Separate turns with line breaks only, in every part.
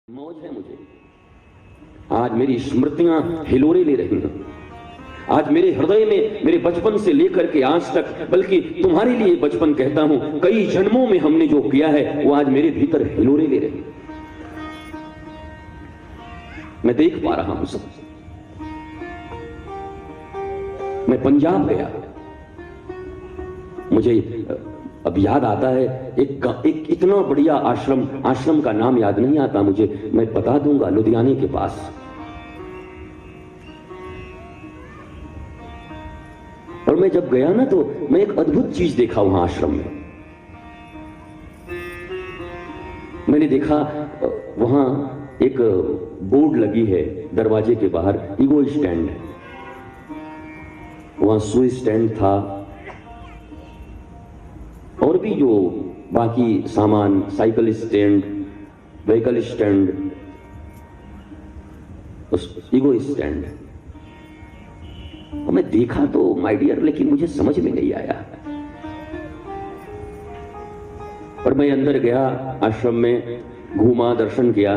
मौज है मुझे। आज मेरी स्मृतियां हिलोरे ले रही हैं। आज मेरे हृदय में मेरे बचपन से लेकर के आज तक, बल्कि तुम्हारे लिए बचपन कहता हूं, कई जन्मों में हमने जो किया है वो आज मेरे भीतर हिलोरे ले रही है। मैं देख पा रहा हूं सब। मैं पंजाब गया, मुझे अब याद आता है एक इतना बढ़िया आश्रम का नाम याद नहीं आता मुझे, मैं बता दूंगा, लुधियाने के पास। और मैं जब गया ना तो मैं एक अद्भुत चीज देखा वहां आश्रम में। मैंने देखा वहां एक बोर्ड लगी है दरवाजे के बाहर, ईगो स्टैंड। वहां सुई स्टैंड था और भी जो बाकी सामान, cycle stand, vehicle stand, ego stand. और मैं देखा तो माय डियर, लेकिन मुझे समझ में नहीं आया। और मैं अंदर गया, आश्रम में घूमा, दर्शन किया,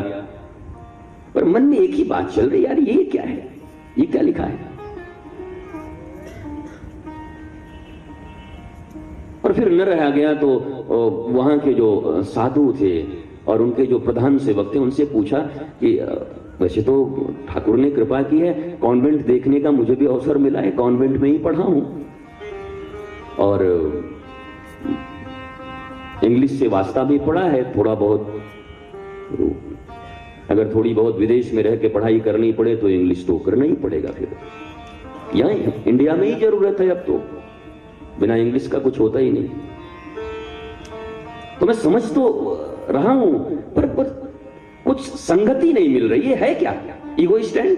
पर मन में एक ही बात चल रही, यार ये क्या है, ये क्या लिखा है। और फिर न रहा गया तो वहां के जो साधु थे और उनके जो प्रधान सेवक थे, उनसे पूछा कि वैसे तो ठाकुर ने कृपा की है, कॉन्वेंट देखने का मुझे भी अवसर मिला है, कॉन्वेंट में ही पढ़ा हूं और इंग्लिश से वास्ता भी पढ़ा है थोड़ा बहुत। अगर थोड़ी बहुत विदेश में रह के पढ़ाई करनी पड़े तो इंग्लिश तो करना ही पड़ेगा। फिर यहां इंडिया में ही जरूरत है, अब तो बिना इंग्लिश का कुछ होता ही नहीं। तो मैं समझ तो रहा हूं, पर कुछ संगति नहीं मिल रही है क्या ईगो स्टैंड।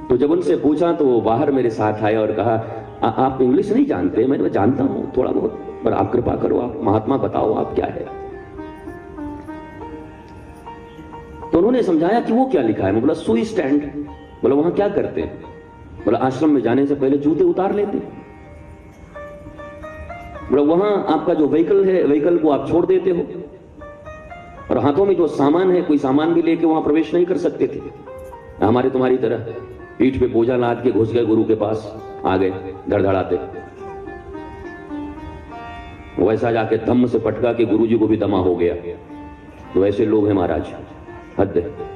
तो जब उनसे पूछा तो वो बाहर मेरे साथ आए और कहा, आप इंग्लिश नहीं जानते? मैंने जानता हूं थोड़ा बहुत, पर आप कृपा करो, आप महात्मा बताओ आप क्या है। तो उन्होंने समझाया कि वो क्या लिखा है। मैं बोला सुई स्टैंड। बोला वहां क्या करते हैं? बोला आश्रम में जाने से पहले जूते उतार लेते। बोला वहां आपका जो व्हीकल है, व्हीकल को आप छोड़ देते हो और हाथों में जो सामान है, कोई सामान भी लेके वहां प्रवेश नहीं कर सकते थे। हमारे तुम्हारी तरह पीठ पे बोझा लाद के घुस गए गुरु के पास, आ गए धड़धड़ाते। वैसा जाके धम्म से पटका के गुरु जी को भी दमा हो गया। तो ऐसे लोग हैं महाराज, हद है।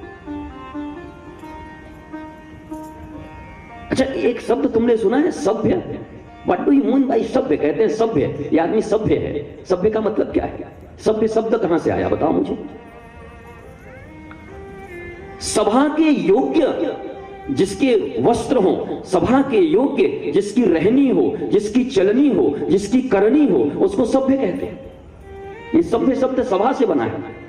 अच्छा, एक शब्द तुमने सुना है, सभ्य? What do you mean by सभ्य? कहते हैं सभ्य, ये आदमी सभ्य है। सभ्य का मतलब क्या है? सभ्य शब्द कहां से आया बताओ मुझे। सभा के योग्य जिसके वस्त्र हो, सभा के योग्य जिसकी रहनी हो, जिसकी चलनी हो, जिसकी करनी हो, उसको सभ्य कहते हैं। ये सभ्य शब्द सभा से बना है।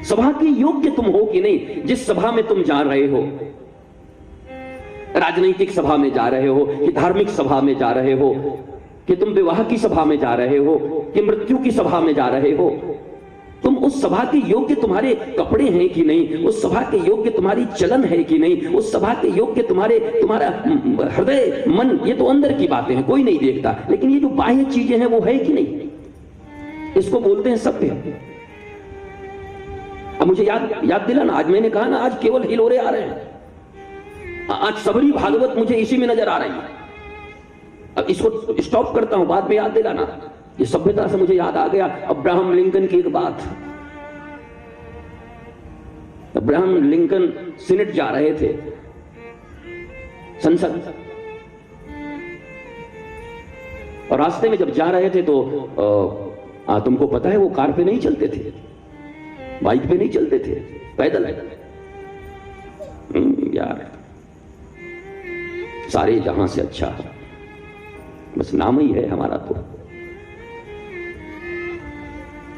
सभा के योग्य तुम हो कि नहीं? जिस सभा में तुम जा रहे हो, राजनीतिक सभा में जा रहे हो कि धार्मिक सभा में जा रहे हो, कि तुम विवाह की सभा में जा रहे हो कि मृत्यु की सभा में जा रहे हो, तुम उस सभा के योग्य तुम्हारे कपड़े हैं कि नहीं, उस सभा के योग्य तुम्हारी चलन है कि नहीं, उस सभा के योग्य तुम्हारा हृदय, मन, ये तो अंदर की बातें हैं, कोई नहीं देखता, लेकिन ये जो बाह्य चीजें हैं वो है कि नहीं, इसको बोलते हैं सभ्य। अब मुझे याद दिलाना, आज मैंने कहा ना, आज केवल हिलोरे आ रहे हैं, आज सबरी भागवत मुझे इसी में नजर आ रही है। अब इसको स्टॉप करता हूं, बाद में याद दिलाना। ये सभ्यता से मुझे याद आ गया अब्राहम लिंकन की एक बात। अब्राहम लिंकन सीनेट जा रहे थे, संसद, और रास्ते में जब जा रहे थे तो तुमको पता है वो कार पे नहीं चलते थे, बाइक पे नहीं चलते थे, पैदल। यार सारे जहां से अच्छा है, बस नाम ही है हमारा तो।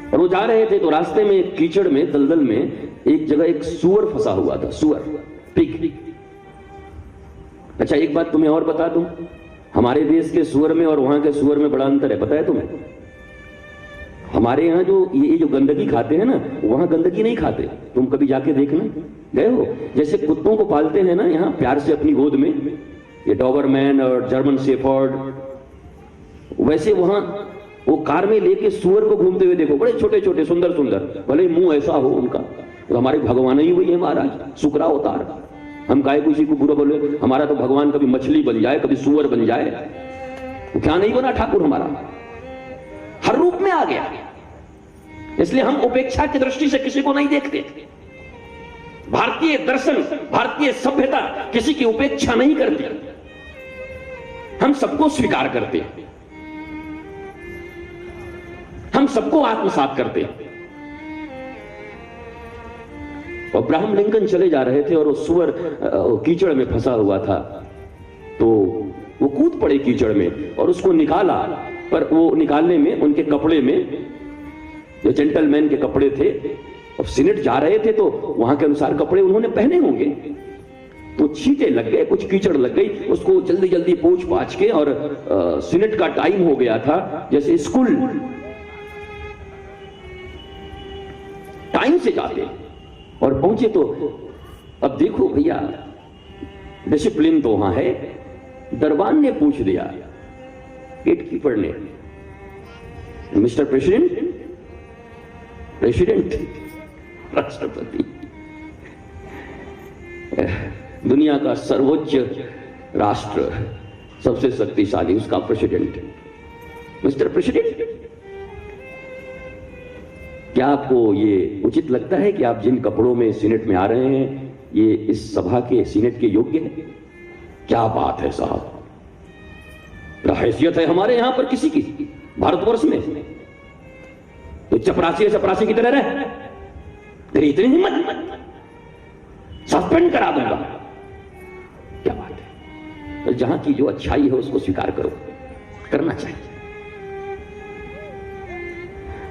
और वो जा रहे थे तो रास्ते में कीचड़ में, दलदल में एक जगह एक सुअर फंसा हुआ था, सुअर, पिग। अच्छा एक बात तुम्हें और बता दूं, हमारे देश के सुअर में और वहां के सुअर में बड़ा अंतर है, पता है तुम्हें? हमारे यहाँ जो ये जो गंदगी खाते हैं ना, वहां गंदगी नहीं खाते। तुम कभी जाके देखना, गए हो? जैसे कुत्तों को पालते हैं ना यहाँ प्यार से अपनी गोद में, ये डॉबरमैन और जर्मन शेफर्ड, वैसे वहां वो कार में लेके सुअर को घूमते हुए देखो, बड़े छोटे छोटे सुंदर सुंदर, भले मुंह ऐसा हो उनका, तो हमारे भगवान ही वही है महाराज, शुक्रा अवतार। हम काहे किसी को बुरा बोले, हमारा तो भगवान कभी मछली बन जाए, कभी सुअर बन जाए, वो क्या नहीं बना ठाकुर हमारा, हर रूप में आ गया। इसलिए हम उपेक्षा की दृष्टि से किसी को नहीं देखते। भारतीय दर्शन, भारतीय सभ्यता किसी की उपेक्षा नहीं करती, हम सबको स्वीकार करते हैं, हम सबको आत्मसात करते हैं। अब्राहम लिंकन चले जा रहे थे और वो सुअर कीचड़ में फंसा हुआ था, तो वो कूद पड़े कीचड़ में और उसको निकाला, पर वो निकालने में उनके कपड़े में, जो जेंटलमैन के कपड़े थे, अब सीनेट जा रहे थे तो वहां के अनुसार कपड़े उन्होंने पहने होंगे, तो छींटे लग गए, कुछ कीचड़ लग गई, उसको जल्दी जल्दी पोंछ पाछ के, और सीनेट का टाइम हो गया था, जैसे स्कूल टाइम से जाते, और पहुंचे तो अब देखो भैया, डिसिप्लिन तो वहां है। दरबान ने पूछ दिया, गेटकीपर ने, मिस्टर प्रेसिडेंट, प्रेसिडेंट राष्ट्रपति, दुनिया का सर्वोच्च राष्ट्र, सबसे शक्तिशाली, उसका प्रेसिडेंट, मिस्टर प्रेसिडेंट, क्या आपको ये उचित लगता है कि आप जिन कपड़ों में सीनेट में आ रहे हैं, ये इस सभा के, सीनेट के योग्य है? क्या बात है साहब, हैसियत है हमारे यहां पर किसी की भारतवर्ष में, तो चपरासी है, चपरासी की तरह रहे, तेरी इतनी हिम्मत, सस्पेंड करा दूंगा। क्या बात है, तो जहां की जो अच्छाई है उसको स्वीकार करो, करना चाहिए।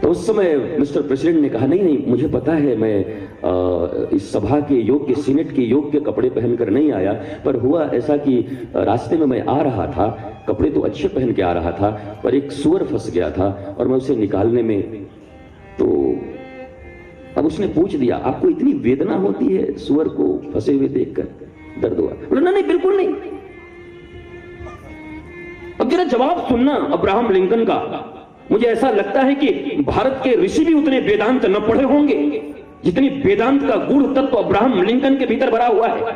तो उस समय मिस्टर प्रेसिडेंट ने कहा, नहीं नहीं, मुझे पता है, मैं इस सभा के योग्य, सीनेट के योग्य कपड़े पहनकर नहीं आया, पर हुआ ऐसा कि रास्ते में मैं आ रहा था, कपड़े तो अच्छे पहन के आ रहा था, पर एक सुअर फंस गया था और मैं उसे निकालने में, तो अब उसने पूछ दिया, आपको इतनी वेदना होती है सुअर को फंसे हुए देखकर, दर्द हुआ? बोला नहीं, बिल्कुल नहीं। अब जरा जवाब सुनना अब्राहम लिंकन का। मुझे ऐसा लगता है कि भारत के ऋषि भी उतने वेदांत न पढ़े होंगे जितनी वेदांत का गूढ़ तत्व अब्राहम लिंकन के भीतर भरा हुआ है।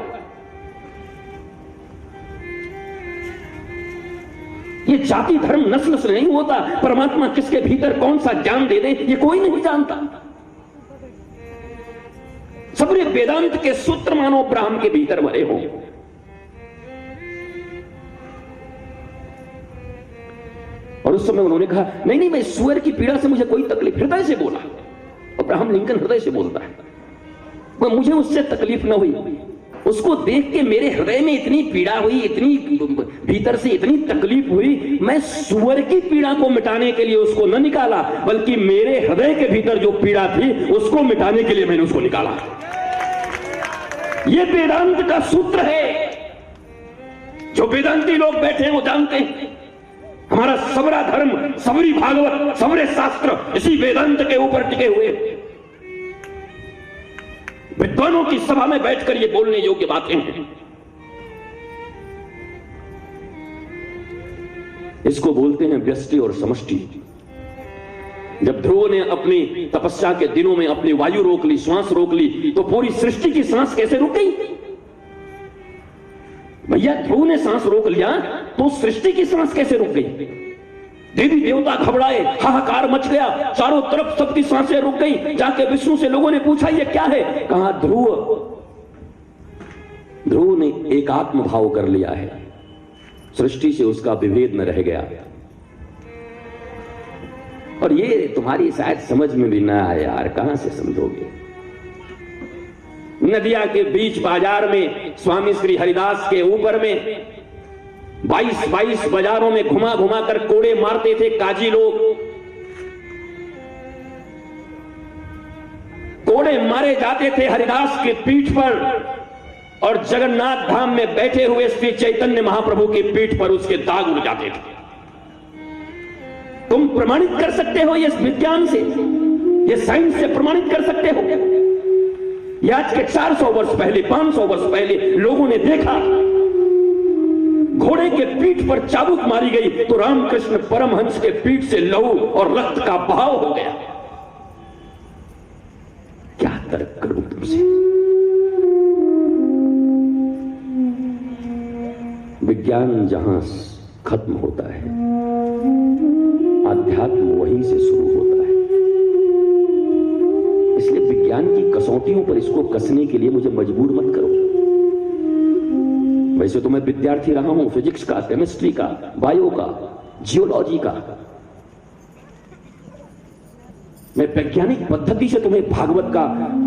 ये जाति धर्म नस्ल से नहीं होता, परमात्मा किसके भीतर कौन सा ज्ञान दे दे ये कोई नहीं जानता। सबरे वेदांत के सूत्र मानो अब्राहम के भीतर भरे हों। और उस समय उन्होंने कहा, नहीं नहीं, मैं सुअर की पीड़ा से मुझे कोई तकलीफ, हृदय से बोला। अब्राहम लिंकन हृदय से बोलता है, मुझे उससे तकलीफ न हुई, उसको देख के मेरे हृदय में इतनी पीड़ा हुई, इतनी भीतर से इतनी तकलीफ हुई, मैं सुअर की पीड़ा को मिटाने के लिए उसको न निकाला, बल्कि मेरे हृदय के भीतर जो पीड़ा थी उसको मिटाने के लिए मैंने उसको निकाला। ये वेदांत का सूत्र है। जो वेदांती लोग बैठे हैं वो जानते हैं हमारा सबरा धर्म, सबरी भागवत, सबरे शास्त्र इसी वेदांत के ऊपर टिके हुए। विद्वानों की सभा में बैठकर ये बोलने योग्य बातें हैं। इसको बोलते हैं व्यष्टि और समष्टि। जब ध्रुव ने अपनी तपस्या के दिनों में अपनी वायु रोक ली, श्वास रोक ली, तो पूरी सृष्टि की सांस कैसे रुक गई? भैया ध्रुव ने सांस रोक लिया तो सृष्टि की सांस कैसे रुक गई? देवी देवता घबराए, हाहाकार मच गया, चारों तरफ सबकी सांसें रुक गई। जाके विष्णु से लोगों ने पूछा ये क्या है? कहा ध्रुव ने एकात्म भाव कर लिया है, सृष्टि से उसका विभेद न रह गया। और ये तुम्हारी शायद समझ में भी ना आए यार, कहां से समझोगे? नदिया के बीच बाजार में स्वामी श्री हरिदास के ऊपर में 22 बाजारों में घुमा घुमा कर कोड़े मारते थे काजी लोग। कोड़े मारे जाते थे हरिदास के पीठ पर, और जगन्नाथ धाम में बैठे हुए श्री चैतन्य महाप्रभु की पीठ पर उसके दाग उड़ जाते थे। तुम प्रमाणित कर सकते हो ये विज्ञान से, ये साइंस से प्रमाणित कर सकते हो। आज के 400 वर्ष पहले, 500 वर्ष पहले लोगों ने देखा घोड़े के पीठ पर चाबुक मारी गई तो रामकृष्ण परमहंस के पीठ से लहू और रक्त का बहाव हो गया। क्या तर्क करूं तुमसे? विज्ञान जहां खत्म होता है, अध्यात्म वहीं से शुरू होता है। इसलिए विज्ञान की कसौटियों पर इसको कसने के लिए मुझे मजबूर मत करो। वैसे तो मैं विद्यार्थी रहा हूं फिजिक्स का, केमिस्ट्री का, बायो का, जियोलॉजी का। मैं वैज्ञानिक पद्धति से तुम्हें भागवत का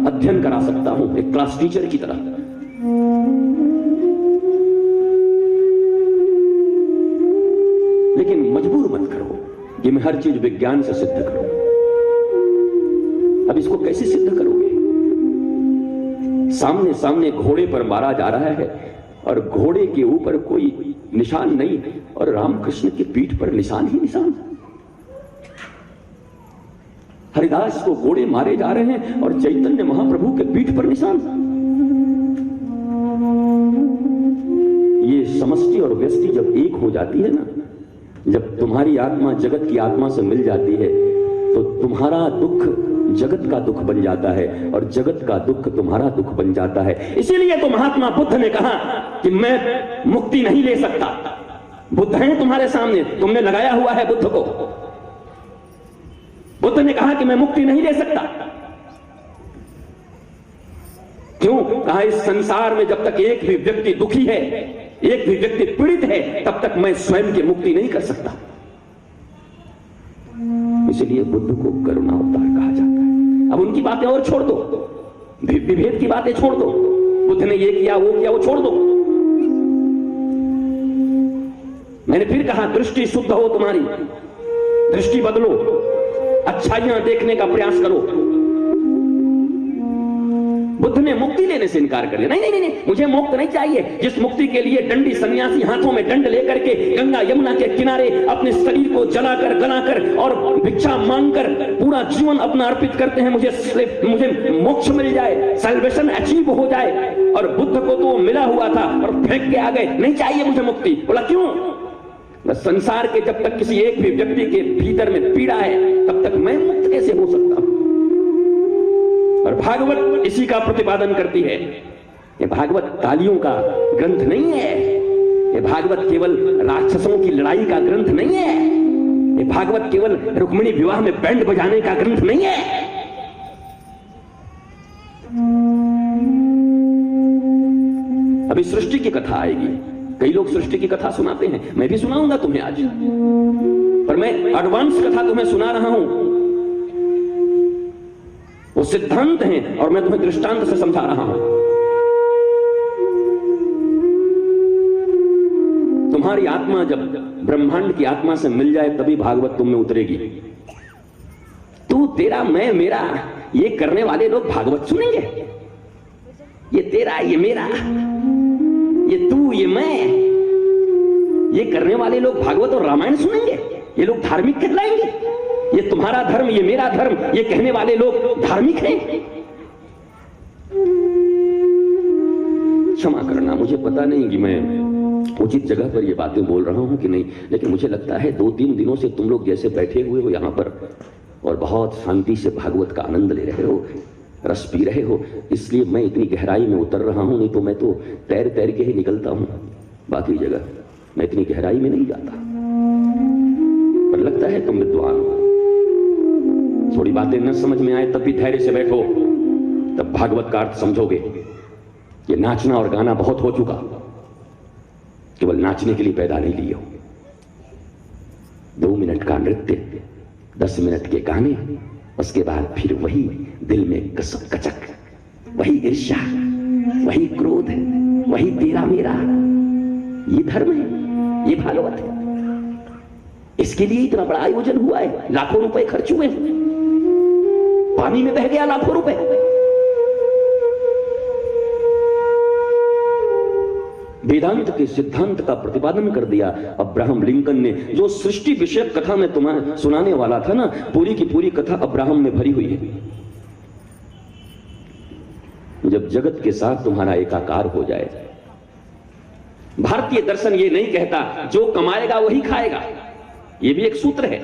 अध्ययन करा सकता हूं, एक क्लास टीचर की तरह। लेकिन मजबूर मत करो कि मैं हर चीज विज्ञान से सिद्ध करूं। अब इसको कैसे सिद्ध करोगे? सामने सामने घोड़े पर मारा जा रहा है और घोड़े के ऊपर कोई निशान नहीं, और रामकृष्ण की पीठ पर निशान ही निशान। हरिदास को घोड़े मारे जा रहे हैं और चैतन्य महाप्रभु के पीठ पर निशान। ये समष्टि और व्यष्टि जब एक हो जाती है ना, जब तुम्हारी आत्मा जगत की आत्मा से मिल जाती है, तो तुम्हारा दुख जगत का दुख बन जाता है और जगत का दुख तुम्हारा दुख बन जाता है। इसीलिए तो महात्मा बुद्ध ने कहा कि मैं मुक्ति नहीं ले सकता। बुद्ध हैं तुम्हारे सामने, तुमने लगाया हुआ है बुद्ध को। बुद्ध ने कहा कि मैं मुक्ति नहीं ले सकता। क्यों? कहा इस संसार में जब तक एक भी व्यक्ति दुखी है, एक भी व्यक्ति पीड़ित है, तब तक मैं स्वयं की मुक्ति नहीं कर सकता। इसलिए बुद्ध को करुणा अवतार कहा जाता है। अब उनकी बातें और छोड़ दो, विभेद की बातें छोड़ दो। बुद्ध ने ये किया वो किया, वो छोड़ दो। मैंने फिर कहा दृष्टि शुद्ध हो तुम्हारी, दृष्टि बदलो, अच्छाइयां देखने का प्रयास करो। बुद्ध ने मुक्ति लेने से इनकार कर दिया। नहीं नहीं नहीं, मुझे मुक्त नहीं चाहिए। जिस मुक्ति के लिए दंडी सन्यासी हाथों में दंड लेकर के गंगा यमुना के किनारे अपने शरीर को जलाकर गलाकर और भिक्षा मांगकर पूरा जीवन अपना अर्पित करते हैं, मुझे मोक्ष मिल जाए, सैल्वेशन अचीव हो जाए। और बुद्ध को तो मिला हुआ था और फेंक के आ गए, नहीं चाहिए मुझे मुक्ति। बोला क्यों? संसार के जब तक किसी एक भी व्यक्ति के भीतर में पीड़ा है, तब तक मैं मुक्त कैसे हो सकता हूं? और भागवत इसी का प्रतिपादन करती है। ये भागवत तालियों का ग्रंथ नहीं है, ये भागवत केवल राक्षसों की लड़ाई का ग्रंथ नहीं है, ये भागवत केवल रुक्मिणी विवाह में बैंड बजाने का ग्रंथ नहीं है। अभी सृष्टि की कथा आएगी। कई लोग सृष्टि की कथा सुनाते हैं, मैं भी सुनाऊंगा तुम्हें आज, पर मैं एडवांस कथा तुम्हें सुना रहा हूं। वो सिद्धांत हैं और मैं तुम्हें दृष्टांत से समझा रहा हूं। तुम्हारी आत्मा जब ब्रह्मांड की आत्मा से मिल जाए तभी भागवत तुम में उतरेगी। तू तेरा मैं मेरा ये करने वाले लोग भागवत सुनेंगे? ये तेरा ये मेरा, ये तू ये मैं, ये करने वाले लोग भागवत और रामायण सुनेंगे? ये लोग धार्मिक कहलाएंगे? ये तुम्हारा धर्म ये मेरा धर्म ये कहने वाले लोग धार्मिक हैं? क्षमा करना, मुझे पता नहीं कि मैं उचित जगह पर ये बातें बोल रहा हूं कि नहीं, लेकिन मुझे लगता है 2-3 दिनों से तुम लोग जैसे बैठे हुए हो यहां पर और बहुत शांति से भागवत का आनंद ले रहे हो, रस पी रहे हो, इसलिए मैं इतनी गहराई में उतर रहा हूं। नहीं तो मैं तो तैर तैर के ही निकलता हूं बाकी जगह, मैं इतनी गहराई में नहीं जाता। पर लगता है तुम विद्वान हो, थोड़ी बातें न समझ में आए तब भी धैर्य से बैठो, तब भागवत का अर्थ समझोगे। ये नाचना और गाना बहुत हो चुका, केवल नाचने के लिए पैदा नहीं लिए हो। 2 मिनट का नृत्य, 10 मिनट के गाने, उसके बाद फिर वही दिल में कचक, वही ईर्ष्या, वही क्रोध, वही तेरा मेरा। ये धर्म है, ये भागवत है। इसके लिए इतना बड़ा आयोजन हुआ है, लाखों रुपए खर्च हुए, पानी में बह गया लाखों रुपए। वेदांत के सिद्धांत का प्रतिपादन कर दिया अब्राहम लिंकन ने। जो सृष्टि विषयक कथा में तुम्हें सुनाने वाला था ना, पूरी की पूरी कथा अब्राहम में भरी हुई है। जब जगत के साथ तुम्हारा एकाकार हो जाए, भारतीय दर्शन ये नहीं कहता जो कमाएगा वही खाएगा, ये भी एक सूत्र है,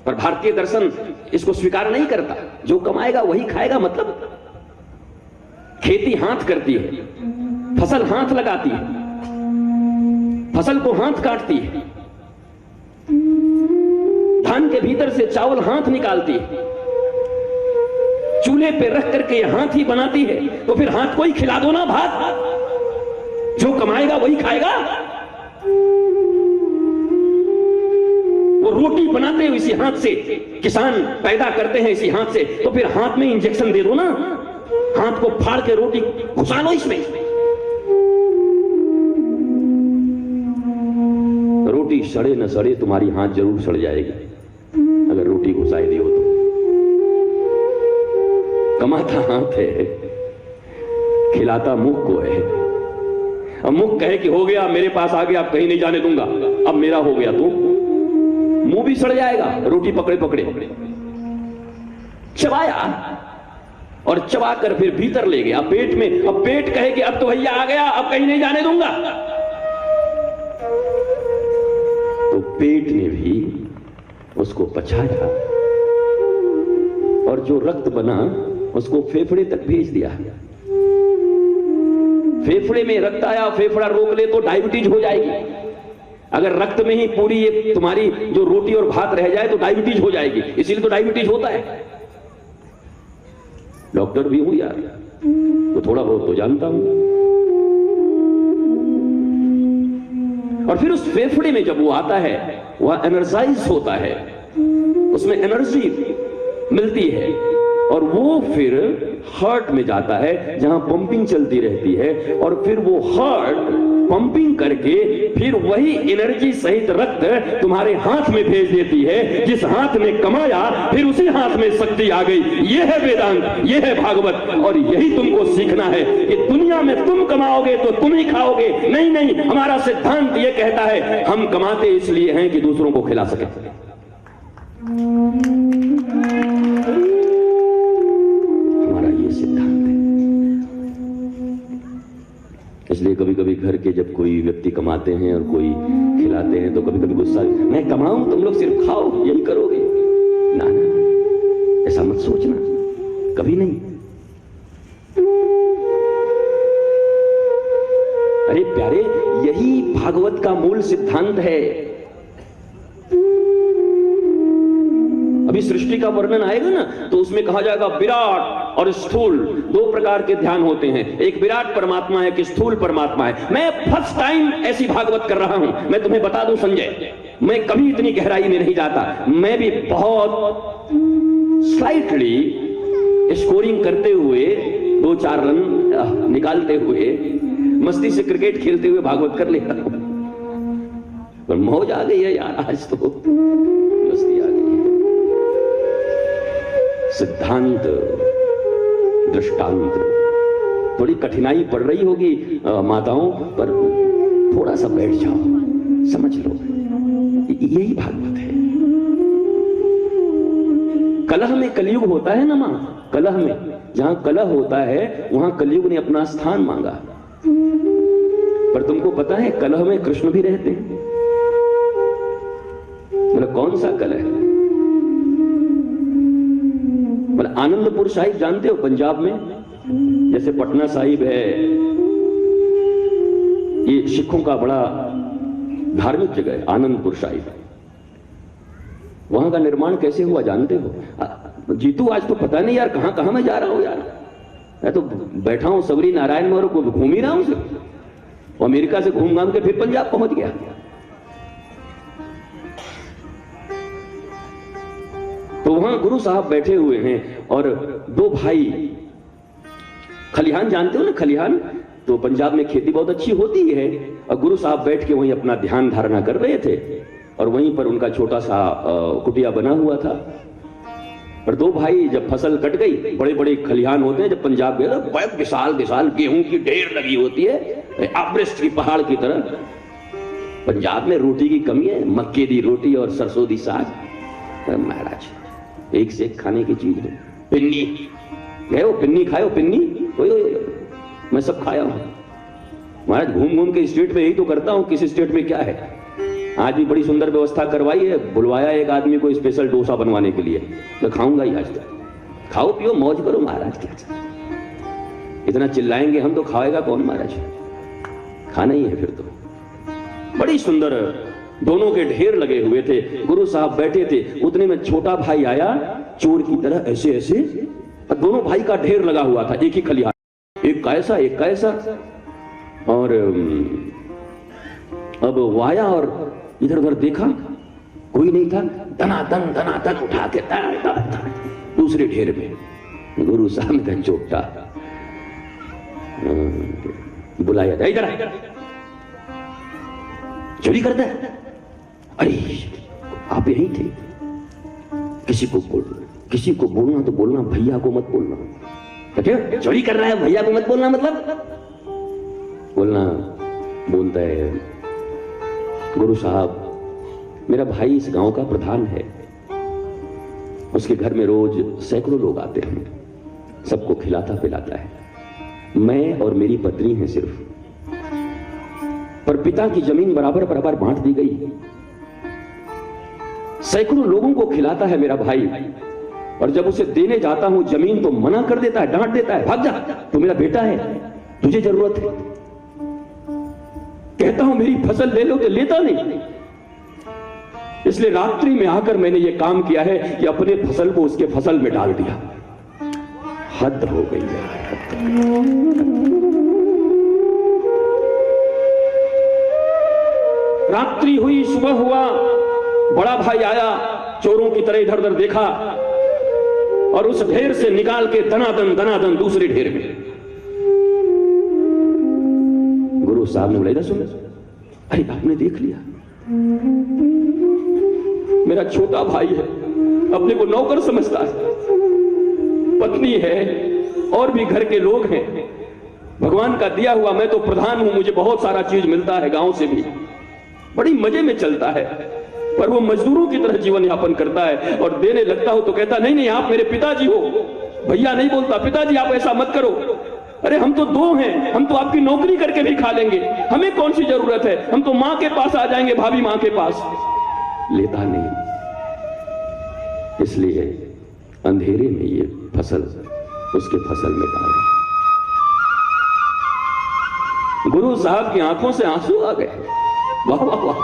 पर भारतीय दर्शन इसको स्वीकार नहीं करता। जो कमाएगा वही खाएगा मतलब खेती हाथ करती है, फसल हाथ लगाती है, फसल को हाथ काटती है, धान के भीतर से चावल हाथ निकालती है, चूल्हे पे रख करके हाथ ही बनाती है, तो फिर हाथ को ही खिला दो ना भात। जो कमाएगा वही खाएगा। वो रोटी बनाते हैं इसी हाथ से, किसान पैदा करते हैं इसी हाथ से, तो फिर हाथ में इंजेक्शन दे दो ना, हाथ को फाड़ के रोटी घुसा लो इसमें। रोटी सड़े न सड़े तुम्हारी हाथ जरूर सड़ जाएगी अगर रोटी घुसाई दी हो तो। कमाता हाथ है, खिलाता मुख को है। अब मुख कहे कि हो गया, मेरे पास आ गया, अब कहीं नहीं जाने दूंगा, अब मेरा हो गया, तो मुंह भी सड़ जाएगा। रोटी पकड़े पकड़े चबाया और चबा कर फिर भीतर ले गया पेट में। अब पेट कहे कि अब तो भैया आ गया, अब कहीं नहीं जाने दूंगा, तो पेट ने भी उसको पचाया और जो रक्त बना उसको फेफड़े तक भेज दिया। फेफड़े में रक्त आया, फेफड़ा रोक ले तो डायबिटीज हो जाएगी। अगर रक्त में ही पूरी ये तुम्हारी जो रोटी और भात रह जाए तो डायबिटीज हो जाएगी, इसीलिए तो डायबिटीज होता है। डॉक्टर भी हूं यार, तो थोड़ा बहुत तो जानता हूं। और फिर उस फेफड़े में जब वो आता है, वह एनर्जाइज होता है, उसमें एनर्जी मिलती है और वो फिर हार्ट में जाता है जहां पंपिंग चलती रहती है, और फिर वो हार्ट पंपिंग करके फिर वही एनर्जी सहित रक्त तुम्हारे हाथ में भेज देती है। जिस हाथ ने कमाया फिर उसी हाथ में शक्ति आ गई। ये है वेदांत, ये है भागवत, और यही तुमको सीखना है कि दुनिया में तुम कमाओगे तो तुम ही खाओगे। नहीं नहीं, हमारा सिद्धांत ये कहता है हम कमाते इसलिए हैं कि दूसरों को खिला सके। इसलिए कभी कभी घर के जब कोई व्यक्ति कमाते हैं और कोई खिलाते हैं तो कभी कभी गुस्सा, मैं कमाऊं तुम लोग सिर्फ खाओ, यही करोगे? ना ना, ऐसा मत सोचना, कभी नहीं। अरे प्यारे, यही भागवत का मूल सिद्धांत है। अभी सृष्टि का वर्णन आएगा ना तो उसमें कहा जाएगा विराट और स्थूल दो प्रकार के ध्यान होते हैं। एक विराट परमात्मा है, एक स्थूल परमात्मा है। मैं फर्स्ट टाइम ऐसी भागवत कर रहा हूं। मैं तुम्हें बता दूं संजय, मैं कभी इतनी गहराई में नहीं जाता। मैं भी बहुत स्लाइटली स्कोरिंग करते हुए 2-4 रन निकालते हुए मस्ती से क्रिकेट खेलते हुए भागवत कर लेता हूं। पर मौज आ गई है यार, आज तो मस्ती आ गई है। सिद्धांत, दृष्टांत, थोड़ी कठिनाई पड़ रही होगी माताओं, पर थोड़ा सा बैठ जाओ, समझ लो, यही भागवत है। कलह में कलयुग होता है ना मां, कलह में जहां कलह होता है वहां कलयुग ने अपना स्थान मांगा। पर तुमको पता है कलह में कृष्ण भी रहते हैं। मतलब कौन सा कलह? मतलब आनंदपुर साहिब जानते हो पंजाब में, जैसे पटना साहिब है, ये सिखों का बड़ा धार्मिक जगह है आनंदपुर साहिब। वहां का निर्माण कैसे हुआ जानते हो? जीतू आज तो पता नहीं यार कहां कहां मैं जा रहा हूं यार। मैं तो बैठा हूं सबरी नारायण में और घूम ही रहा हूं सिर्फ। अमेरिका से घूम घाम के फिर पंजाब पहुंच गया। तो वहां गुरु साहब बैठे हुए हैं और 2 भाई, खलिहान जानते हो ना, खलिहान तो पंजाब में खेती बहुत अच्छी होती है, और गुरु साहब बैठ के वहीं अपना ध्यान धारणा कर रहे थे और वहीं पर उनका छोटा सा कुटिया बना हुआ था। और 2 भाई, जब फसल कट गई, बड़े बड़े खलिहान होते हैं जब पंजाब में, बहुत विशाल विशाल गेहूं की ढेर लगी होती है, एवरेस्ट की पहाड़ की तरह। पंजाब में रोटी की कमी है, मक्के दी रोटी और सरसों दी साग महाराज एक से एक खाने की चीज है। पिन्नी गए हो, पिन्नी खाए हो? पिन्नी मैं सब खाया हूं। महाराज घूम घूम के स्टेट में यही तो करता हूं, किस स्टेट में क्या है। आज भी बड़ी सुंदर व्यवस्था करवाई है, बुलवाया एक आदमी को स्पेशल डोसा बनवाने के लिए, तो खाऊंगा ही आज तक। खाओ पियो मौज करो महाराज, क्या इतना चिल्लाएंगे हम तो खाएगा कौन महाराज, खाना ही है फिर तो। बड़ी सुंदर दोनों के ढेर लगे हुए थे, गुरु साहब बैठे थे, उतने में छोटा भाई आया चोर की तरह ऐसे ऐसे, और दोनों भाई का ढेर लगा हुआ था एक ही खलिहान, एक कैसा एक कैसा। और अब वो आया और इधर उधर देखा कोई नहीं था, दनादन उठा के दूसरे ढेर में गुरु साहब ने चोटा बुलाया, इधर चोरी करता है। अरे आप यहीं थे, किसी को बोलना तो बोलना, भैया को मत बोलना। क्या चोरी कर रहा है, भैया को मत बोलना मतलब बोलना। बोलता है गुरु साहब मेरा भाई इस गांव का प्रधान है, उसके घर में रोज सैकड़ों लोग आते हैं, सबको खिलाता पिलाता है, मैं और मेरी पत्नी है सिर्फ, पर पिता की जमीन बराबर बराबर बांट दी गई, सैकड़ों लोगों को खिलाता है मेरा भाई, और जब उसे देने जाता हूं जमीन तो मना कर देता है, डांट देता है, भाग जा तू मेरा बेटा है, तुझे जरूरत है। कहता हूं मेरी फसल ले लो तो लेता नहीं। इसलिए रात्रि में आकर मैंने यह काम किया है कि अपने फसल को उसके फसल में डाल दिया। हद हो गई है। रात्रि हुई, सुबह हुआ, बड़ा भाई आया, चोरों की तरह इधर उधर देखा और उस ढेर से निकाल के दनादन दूसरे ढेर में। गुरु साहब ने बोला सुन, अरे आपने देख लिया, मेरा छोटा भाई है, अपने को नौकर समझता है, पत्नी है और भी घर के लोग हैं, भगवान का दिया हुआ, मैं तो प्रधान हूं, मुझे बहुत सारा चीज मिलता है गांव से भी, बड़ी मजे में चलता है, पर वो मजदूरों की तरह जीवन यापन करता है। और देने लगता हो तो कहता नहीं आप मेरे पिताजी हो, भैया नहीं बोलता, पिताजी आप ऐसा मत करो, अरे हम तो दो हैं, हम तो आपकी नौकरी करके भी खा लेंगे, हमें कौन सी जरूरत है, हम तो मां के पास आ जाएंगे, भाभी मां के पास। लेता नहीं, इसलिए अंधेरे में ये फसल उसके फसल में डाल रहा। गुरु साहब की आंखों से आंसू आ गए, वाह वाह वाह।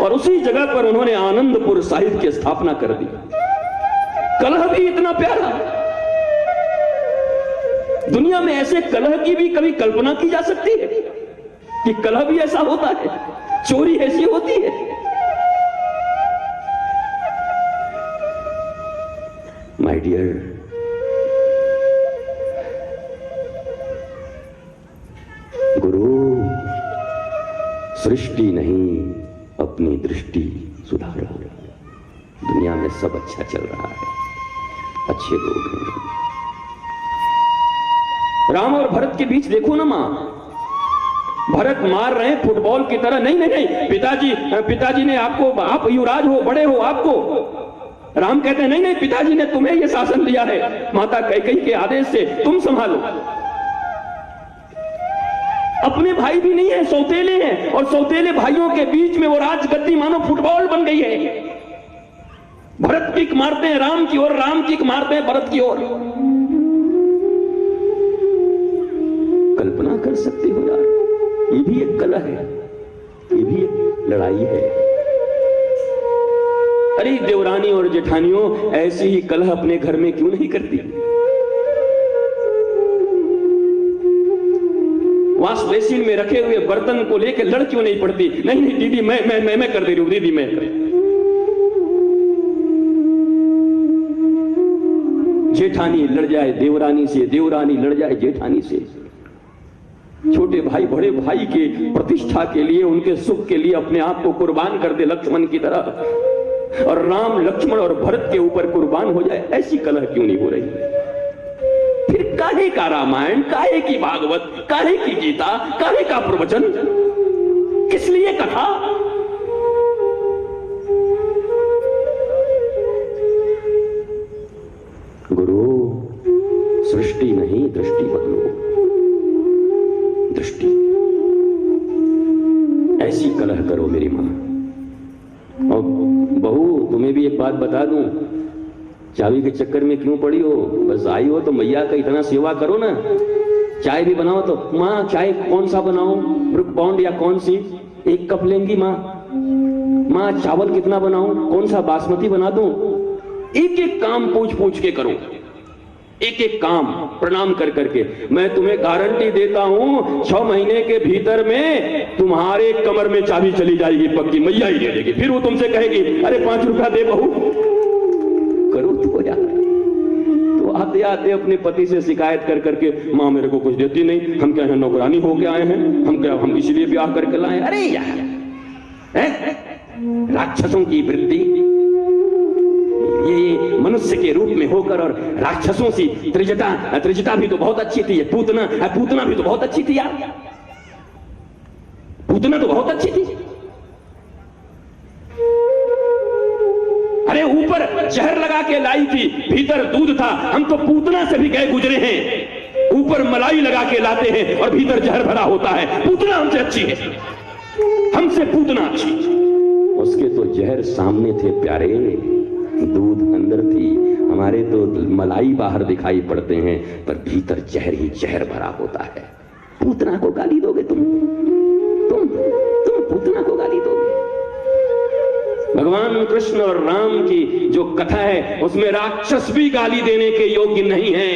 और उसी जगह पर उन्होंने आनंदपुर साहिब की स्थापना कर दी। कलह भी इतना प्यारा, दुनिया में ऐसे कलह की भी कभी कल्पना की जा सकती है कि कलह भी ऐसा होता है, चोरी ऐसी होती है। माय डियर, गुरु सृष्टि नहीं अपनी दृष्टि सुधार। दुनिया में सब अच्छा चल रहा है, अच्छे लोग हैं। राम और भरत के बीच देखो ना मां, भरत मार रहे हैं फुटबॉल की तरह, नहीं पिताजी ने आपको, आप युवराज हो, बड़े हो, आपको। राम कहते हैं नहीं पिताजी ने तुम्हें यह शासन दिया है, माता कैकेयी के आदेश से तुम संभालो। अपने भाई भी नहीं है, सौतेले हैं, और सौतेले भाइयों के बीच में वो राजगद्दी मानो फुटबॉल बन गई है। भरत किक मारते हैं राम की ओर, राम किक मारते हैं भरत की ओर। कल्पना कर सकते हो यार, ये भी एक कला है, ये भी एक लड़ाई है। अरे देवरानी और जेठानियों ऐसी ही कलह अपने घर में क्यों नहीं करती? वॉश बेसिन में रखे हुए बर्तन को लेकर लड़ क्यों नहीं पड़ती? नहीं दीदी मैं कर दे रही हूं, दीदी मैं कर। जेठानी लड़ जाए देवरानी से, देवरानी लड़ जाए जेठानी से। छोटे भाई बड़े भाई के प्रतिष्ठा के लिए, उनके सुख के लिए अपने आप को कुर्बान कर दे लक्ष्मण की तरह, और राम लक्ष्मण और भरत के ऊपर कुर्बान हो जाए। ऐसी कलह क्यों नहीं हो रही? फिर काहे का रामायण, काहे की भागवत, काहे की गीता, काहे का प्रवचन, किस लिए कथा? गुरु सृष्टि नहीं दृष्टि बदलो। दृष्टि। ऐसी कलह करो मेरी मां। और बहू, तुम्हें भी एक बात बता दूं, चाबी के चक्कर में क्यों पड़ी हो? बस आई हो तो मैया का इतना सेवा करो ना। चाय भी बनाओ तो माँ चाय कौन सा बनाओ, ब्रुक बॉन्ड या कौन सी? 1 कप लेंगी माँ? माँ चावल कितना बनाऊं, कौन सा बासमती बना दूं? एक एक काम पूछ पूछ के करो, एक एक काम प्रणाम कर करके। मैं तुम्हें गारंटी देता हूं 6 महीने के भीतर में तुम्हारे कमर में चाबी चली जाएगी, पक्की मैया ही दे देगी। फिर वो तुमसे कहेगी अरे 5 रुपया दे बहू। करो तो यार। तो आते आते अपने पति से शिकायत कर करके, माँ मेरे को कुछ देती नहीं, हम क्या है नौकरानी होके आए हैं, हम इसीलिए ब्याह करके लाए। अरे यार, राक्षसों की वृत्ति, ये मनुष्य के रूप में होकर और राक्षसों सी त्रिजटा भी तो बहुत अच्छी थी। पूतना भी तो बहुत अच्छी थी यार, पूतना तो बहुत अच्छी थी। अरे ऊपर जहर लगा के लाई थी, भीतर दूध था। हम तो पूतना से भी गए गुजरे हैं, ऊपर मलाई लगा के लाते हैं और भीतर जहर भरा होता है। पूतना हमसे अच्छी है, हमसे पूतना अच्छी। उसके तो जहर सामने थे प्यारे, दूध अंदर थी। हमारे तो मलाई बाहर दिखाई पड़ते हैं पर भीतर जहर ही जहर भरा होता है। पूतना को गाली दोगे तुम पूतना को गाली दोगे? भगवान कृष्ण और राम की जो कथा है उसमें राक्षस भी गाली देने के योग्य नहीं है।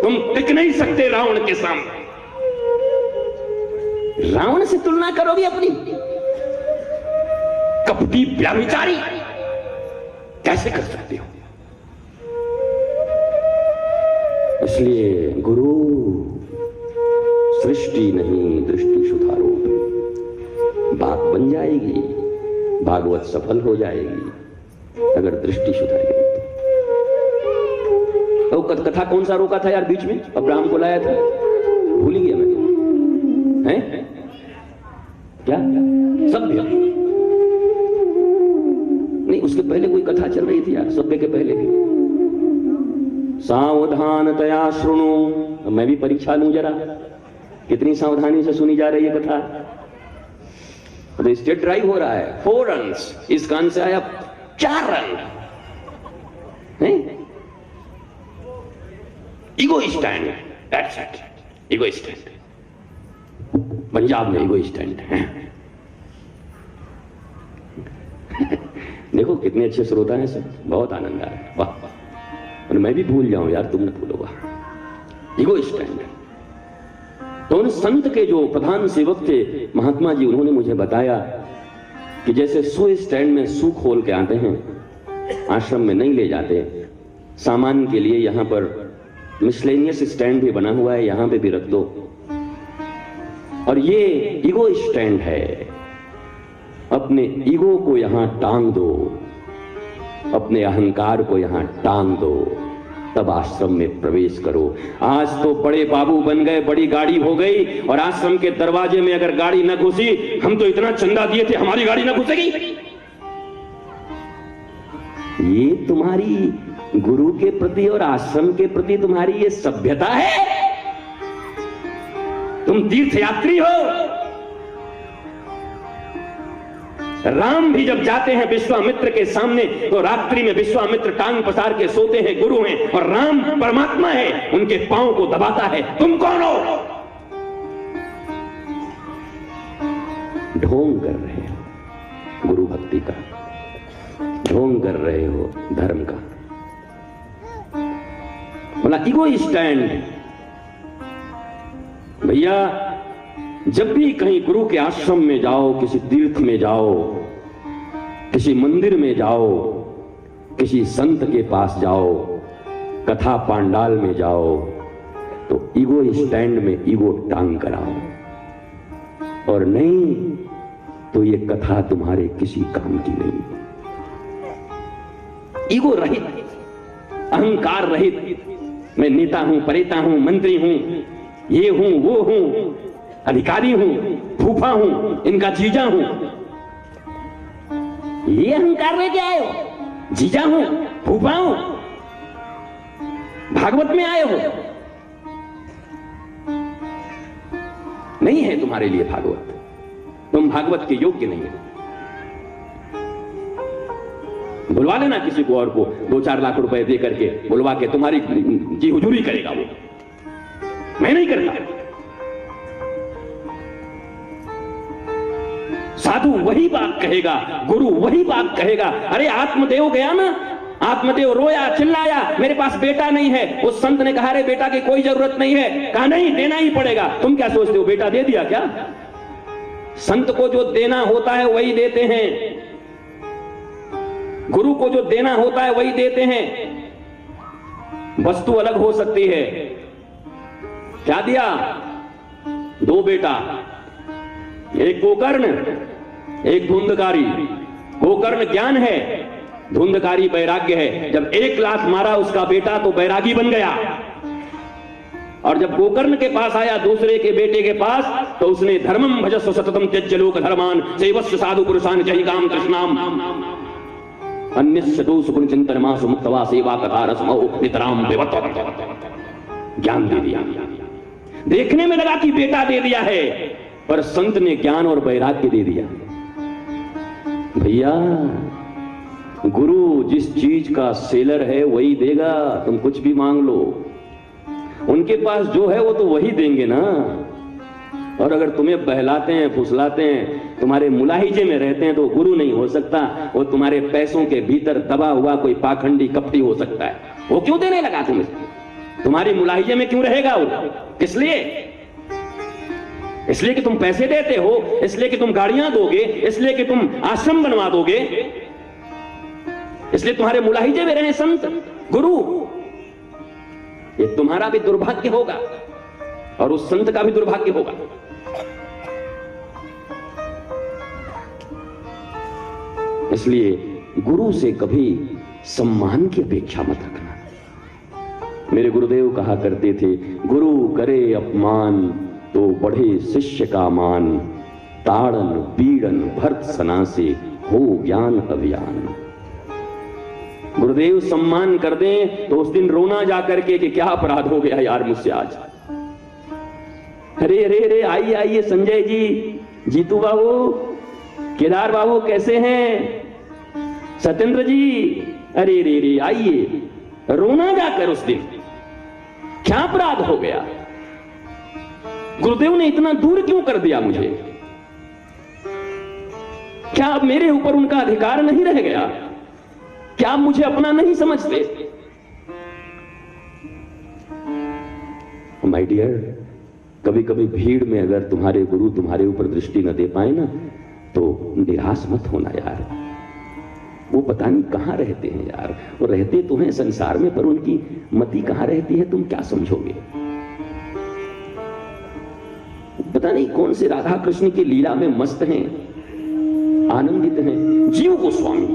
तुम टिक नहीं सकते रावण के सामने। रावण से तुलना करोगे अपनी? कपटी व्यभिचारी कैसे कर सकते हो? इसलिए गुरु सृष्टि नहीं दृष्टि सुधारो। बात बन जाएगी, भागवत सफल हो जाएगी अगर दृष्टि सुधर गई तो। कथा कौन सा रोका था यार बीच में? अब्राहम को लाया था, भूल ही गया मैं। हैं क्या? सभ्य नहीं, उसके पहले कोई कथा चल रही थी यार, सभ्य के पहले भी। सावधानतया शृणु। मैं भी परीक्षा लूं जरा, कितनी सावधानी से सुनी जा रही है कथा। तो स्टेट ड्राइव हो रहा है, 4 रन्स, इस कान से आया 4 run. Ego stand, that's it, ego stand. Punjab में ईगो स्टैंड है। देखो कितने अच्छे श्रोता हैं सब, बहुत आनंद आ रहा है, वाह। और मैं भी भूल जाऊं यार, तुम न भूलोगा। Ego stand. तो उन संत के जो प्रधान सेवक थे महात्मा जी, उन्होंने मुझे बताया कि जैसे सो स्टैंड में सू खोल के आते हैं, आश्रम में नहीं ले जाते, सामान के लिए यहां पर मिसलेनियस स्टैंड भी बना हुआ है, यहां पे भी रख दो। और ये ईगो स्टैंड है, अपने ईगो को यहां टांग दो, अपने अहंकार को यहां टांग दो, तब आश्रम में प्रवेश करो। आज तो बड़े बाबू बन गए, बड़ी गाड़ी हो गई, और आश्रम के दरवाजे में अगर गाड़ी न घुसी, हम तो इतना चंदा दिए थे, हमारी गाड़ी न घुसेगी। ये तुम्हारी गुरु के प्रति और आश्रम के प्रति तुम्हारी ये सभ्यता है? तुम तीर्थयात्री हो। राम भी जब जाते हैं विश्वामित्र के सामने तो रात्रि में विश्वामित्र टांग पसार के सोते हैं, गुरु हैं, और राम परमात्मा है, उनके पांव को दबाता है। तुम कौन हो? ढोंग कर रहे हो गुरु भक्ति का, ढोंग कर रहे हो धर्म का। बोला ईगो स्टैंड। भैया जब भी कहीं गुरु के आश्रम में जाओ, किसी तीर्थ में जाओ, किसी मंदिर में जाओ, किसी संत के पास जाओ, कथा पांडाल में जाओ, तो ईगो स्टैंड में ईगो टांग कराओ, और नहीं तो ये कथा तुम्हारे किसी काम की नहीं। ईगो रहित, अहंकार रहित, मैं नेता हूं, परेता हूं, मंत्री हूं, ये हूं, वो हूं, अधिकारी हूं, फूफा हूं, इनका जीजा हूं। ये अहंकार लेके आए हो? जीजा हूं, फूफा हूं, भागवत में आए हो? नहीं है तुम्हारे लिए भागवत, तुम भागवत के योग्य नहीं हो। बुलवा लेना किसी को और को 2-4 लाख रुपए दे करके, बुलवा के तुम्हारी जी हुजूरी करेगा वो, मैं नहीं करता। साधु वही बात कहेगा, गुरु वही बात कहेगा। अरे आत्मदेव गया ना, आत्मदेव रोया चिल्लाया, मेरे पास बेटा नहीं है। उस संत ने कहा, अरे बेटा की कोई जरूरत नहीं है। कहा नहीं, देना ही पड़ेगा। तुम क्या सोचते हो बेटा दे दिया क्या? संत को जो देना होता है वही देते हैं, गुरु को जो देना होता है वही देते हैं। वस्तु अलग हो सकती है। क्या दिया? 2 बेटा, एक गोकर्ण, एक धुंधकारी। गोकर्ण ज्ञान है, धुंधकारी वैराग्य है। जब 1 लात मारा उसका बेटा तो वैरागी बन गया, और जब गोकर्ण के पास आया दूसरे के बेटे के पास, तो उसने धर्मम भजस्व सततम त्यज्य लोक धर्मान सेवस्व साधु पुरुषान जहि काम कृष्णाम अन्यस्य दोष गुण चिंतन मासु मुक्तवा सेवा कथा रसमो नितराम विवत। ज्ञान दे दिया। देखने में लगा कि बेटा दे दिया है, पर संत ने ज्ञान और वैराग्य दे दिया। भैया गुरु जिस चीज का सेलर है वही देगा, तुम कुछ भी मांग लो। उनके पास जो है वो तो वही देंगे ना। और अगर तुम्हें बहलाते हैं, फुसलाते हैं, तुम्हारे मुलाहिजे में रहते हैं, तो गुरु नहीं हो सकता। वो तुम्हारे पैसों के भीतर दबा हुआ कोई पाखंडी कपटी हो सकता है। वो क्यों देने लगा तुम्हें? तुम्हारी मुलाहिजे में क्यों रहेगा वो? किस लिए? इसलिए कि तुम पैसे देते हो, इसलिए कि तुम गाड़ियां दोगे, इसलिए कि तुम आश्रम बनवा दोगे, इसलिए तुम्हारे मुलाहिजे में रहे संत गुरु। ये तुम्हारा भी दुर्भाग्य होगा और उस संत का भी दुर्भाग्य होगा। इसलिए गुरु से कभी सम्मान की अपेक्षा मत रखना। मेरे गुरुदेव कहा करते थे, गुरु करे अपमान तो बढ़े शिष्य का मान, ताड़न पीड़न भर्त सना से हो ज्ञान अभियान। गुरुदेव सम्मान कर दें तो उस दिन रोना जाकर के कि क्या अपराध हो गया यार मुझसे आज। अरे अरे अरे आइए आइए संजय जी, जीतू बाबू, केदार बाबू कैसे हैं, सत्येंद्र जी, अरे रे रे आइए। रोना जाकर उस दिन क्या अपराध हो गया? गुरुदेव ने इतना दूर क्यों कर दिया मुझे? क्या अब मेरे ऊपर उनका अधिकार नहीं रह गया? क्या आप मुझे अपना नहीं समझते? माय डियर, कभी कभी भीड़ में अगर तुम्हारे गुरु तुम्हारे ऊपर दृष्टि न दे पाए ना, तो निराश मत होना यार। वो पता नहीं कहां रहते हैं यार। वो रहते तो हैं संसार में, पर उनकी मति कहां रहती है तुम क्या समझोगे? पता नहीं कौन से राधा कृष्ण की लीला में मस्त हैं, आनंदित हैं। जीव गोस्वामी,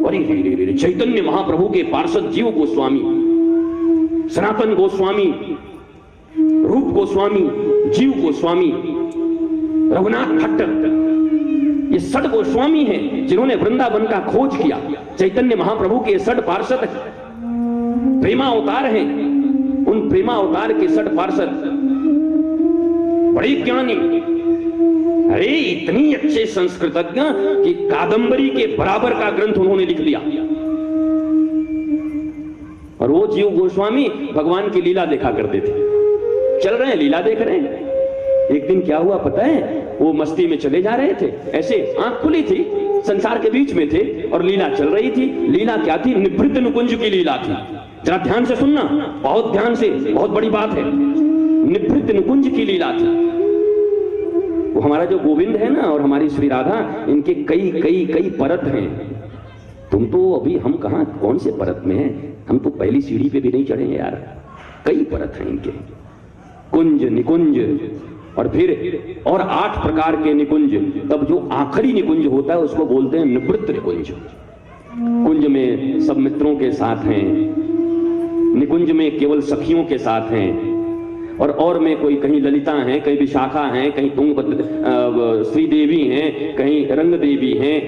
अरे चैतन्य महाप्रभु के पार्षद जीव गोस्वामी, सनातन गोस्वामी, रूप गोस्वामी, जीव गोस्वामी, रघुनाथ भट्ट, ये 6 गोस्वामी हैं जिन्होंने वृंदावन का खोज किया। चैतन्य महाप्रभु के 6 पार्षद प्रेमा अवतार हैं। उन प्रेमा अवतार के 6 पार्षद बड़े ज्ञानी, अरे इतनी अच्छे संस्कृतज्ञ कि कादंबरी के बराबर का ग्रंथ उन्होंने लिख दिया। और वो जीव गोस्वामी भगवान की लीला देखा करते थे। चल रहे हैं, लीला देख रहे हैं। एक दिन क्या हुआ पता है? वो मस्ती में चले जा रहे थे, ऐसे आंख खुली थी, संसार के बीच में थे और लीला चल रही थी। लीला क्या थी? निभृत नुकुंज की लीला थी। जरा ध्यान से सुनना, बहुत ध्यान से, बहुत बड़ी बात है। निभृत नुकुंज की लीला थी। वो हमारा जो गोविंद है ना और हमारी श्री राधा, इनके कई कई कई परत हैं। तुम तो अभी, हम कहां कौन से परत में हैं? हम तो पहली सीढ़ी पे भी नहीं चढ़े हैं यार। कई परत हैं इनके, कुंज, निकुंज, और फिर और 8 प्रकार के निकुंज। तब जो आखिरी निकुंज होता है उसको बोलते हैं निवृत्त निकुंज। कुंज में सब मित्रों के साथ हैं, निकुंज में केवल सखियों के साथ हैं, और में कोई कहीं ललिता हैं, कहीं विशाखा हैं, कहीं तुंग श्रीदेवी हैं, कहीं रंग देवी हैं,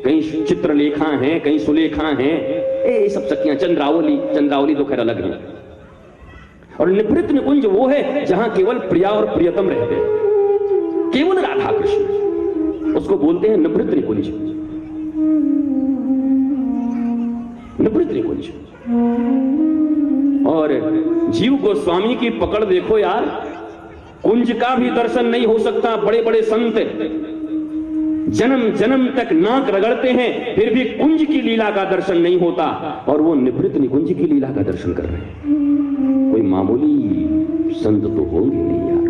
कहीं चित्रलेखा हैं, कहीं सुलेखा हैं। ये सब सखियां, चंद्रावली तो खैर अलग है। और निभृत निकुंज वो है जहां केवल प्रिया और प्रियतम रहते हैं, केवल राधा कृष्ण, उसको बोलते हैं निभृत निकुंज। निभृत निकुंज। और जीव गोस्वामी की पकड़ देखो यार, कुंज का भी दर्शन नहीं हो सकता। बड़े बड़े संत जन्म जन्म तक नाक रगड़ते हैं, फिर भी कुंज की लीला का दर्शन नहीं होता, और वो निभृत निकुंज की लीला का दर्शन कर रहे हैं। कोई मामूली संत तो होंगे नहीं यार।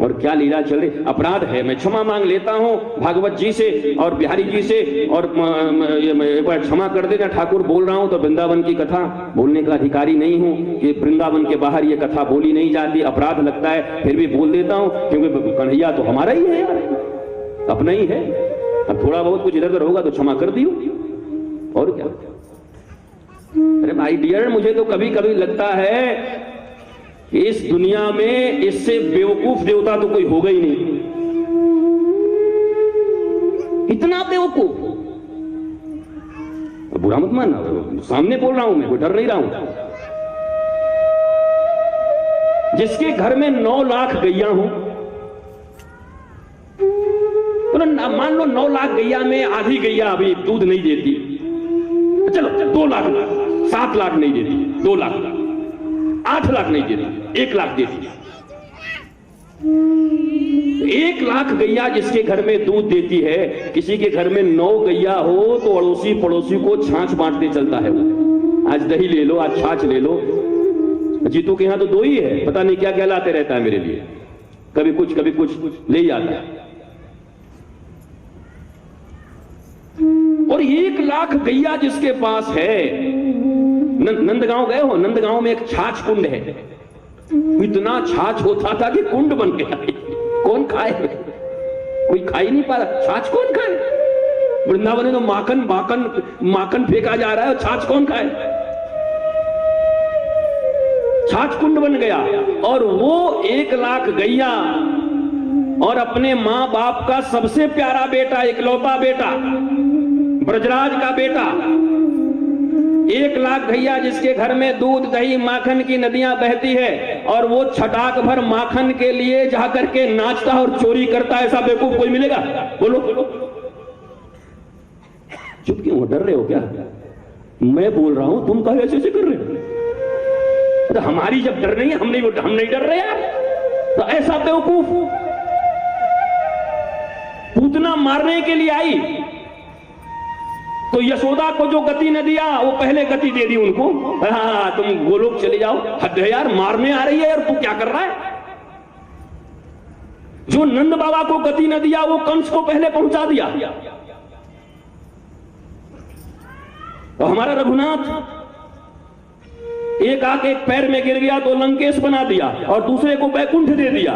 और क्या लीला चल रही। अपराध है, मैं क्षमा मांग लेता हूं भागवत जी से और बिहारी जी से, और एक बार क्षमा कर देना, ठाकुर बोल रहा हूं तो वृंदावन की कथा बोलने का अधिकारी नहीं हूं कि वृंदावन के बाहर ये कथा बोली नहीं जाती, अपराध लगता है, फिर भी बोल देता हूं क्योंकि कन्हैया तो हमारा ही है यार, अपना ही है। अब थोड़ा बहुत कुछ इधर उधर होगा तो क्षमा कर दियो, और क्या। अरे भाई डियर, मुझे तो कभी कभी लगता है इस दुनिया में इससे बेवकूफ देवता तो कोई होगा ही नहीं। इतना बेवकूफ, बुरा मत मानना, सामने बोल रहा हूं मैं, कोई डर नहीं रहा हूं। जिसके घर में 9 लाख गैया हो, तो मान लो 9 लाख गैया में आधी गैया अभी दूध नहीं देती, चलो 2 लाख, 7 लाख नहीं देती, 2 लाख, 8 लाख नहीं देती, 1 लाख देती। 1 लाख गैया जिसके घर में दूध देती है, किसी के घर में 9 गैया हो तो अड़ोसी पड़ोसी को छाछ बांटते चलता है वो। आज दही ले लो, आज छाछ ले लो। जीतू के यहां तो 2 ही है, पता नहीं क्या क्या लाते रहता है मेरे लिए, कभी कुछ ले ही आता है। और 1 लाख गैया जिसके पास है, नंदगांव गए हो, नंदगांव में एक छाछ कुंड है, इतना छाछ होता था कि कुंड बन गया। कौन खाए, कोई खा ही नहीं पा रहा, छाछ कौन खाए। वृंदावन में तो माखन फेंका जा रहा है, और छाछ कौन खाए। छाछ कुंड बन गया। और वो 1 लाख गैया और अपने मां बाप का सबसे प्यारा बेटा, इकलौता बेटा, ब्रजराज का बेटा, 1 लाख गैया जिसके घर में दूध दही माखन की नदियां बहती है, और वो छटाक भर माखन के लिए जाकर के नाचता और चोरी करता, ऐसा बेवकूफ कोई मिलेगा? बोलो। चुप क्यों, डर रहे हो क्या? मैं बोल रहा हूं, तुम कहे ऐसे कर रहे हो? तो हमारी जब डर नहीं है, हम नहीं डर रहे यार। तो ऐसा बेवकूफ पूतना मारने के लिए आई, तो यशोदा को जो गति न दिया, वो पहले गति दे दी उनको। हाँ, तुम गोलोक चले जाओ। हद है यार, मारने आ रही है यार, तू क्या कर रहा है? जो नंद बाबा को गति न दिया, वो कंस को पहले पहुंचा दिया। तो हमारा रघुनाथ एक आके एक पैर में गिर गया तो लंकेश बना दिया, और दूसरे को बैकुंठ दे दिया।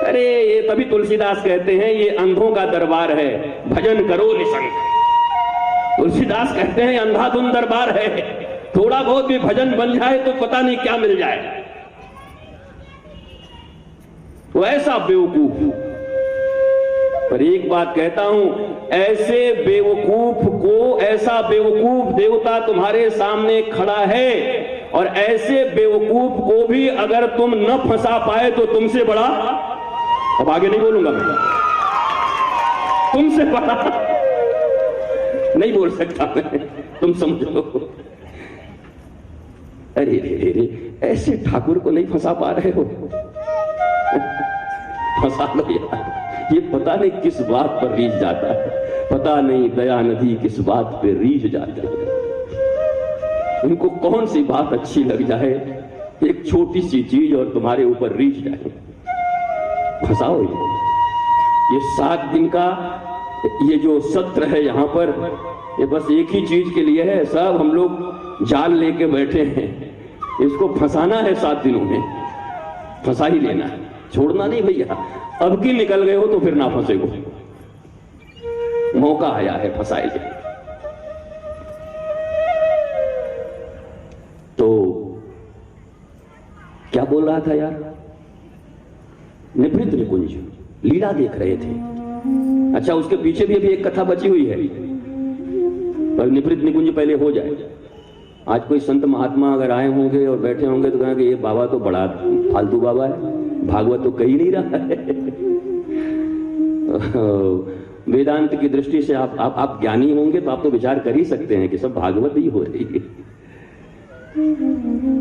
अरे ये तभी तुलसीदास कहते हैं ये अंधों का दरबार है, भजन करो निशंक। तुलसीदास कहते हैं अंधाधुन दरबार है, थोड़ा बहुत भी भजन बन जाए तो पता नहीं क्या मिल जाए। तो ऐसा बेवकूफ। पर एक बात कहता हूं, ऐसे बेवकूफ को, ऐसा बेवकूफ देवता तुम्हारे सामने खड़ा है, और ऐसे बेवकूफ को भी अगर तुम न फंसा पाए तो तुमसे बड़ा, अब आगे नहीं बोलूंगा मैं, तुमसे बड़ा नहीं बोल सकता मैं, तुम समझो। अरे रे रे, ऐसे ठाकुर को नहीं फंसा पा रहे हो? फंसा लो यार। ये पता नहीं किस बात पर रीझ जाता है, पता नहीं दया नदी किस बात पे रीझ जाता है। उनको कौन सी बात अच्छी लग जाए, एक छोटी सी चीज और तुम्हारे ऊपर रीझ जाए। फंसाओ ये 7 दिन का ये जो सत्र है यहाँ पर, ये बस एक ही चीज के लिए है। सब हम लोग जाल लेके बैठे हैं, इसको फंसाना है 7 दिनों में, फंसा ही लेना है, छोड़ना नहीं भैया। अब की निकल गए हो तो फिर ना फंसे हो, मौका आया है फंसाए। तो क्या बोल रहा था यार? निभृत निकुंज लीला देख रहे थे। अच्छा, उसके पीछे भी अभी एक कथा बची हुई है, पर निभृत निकुंज पहले हो जाए। आज कोई संत महात्मा अगर आए होंगे और बैठे होंगे तो कहेंगे ये बाबा तो बड़ा फालतू बाबा है, भागवत तो कही नहीं रहा है। वेदांत की दृष्टि से आप ज्ञानी होंगे तो आप तो विचार कर ही सकते हैं कि सब भागवत ही हो रही है।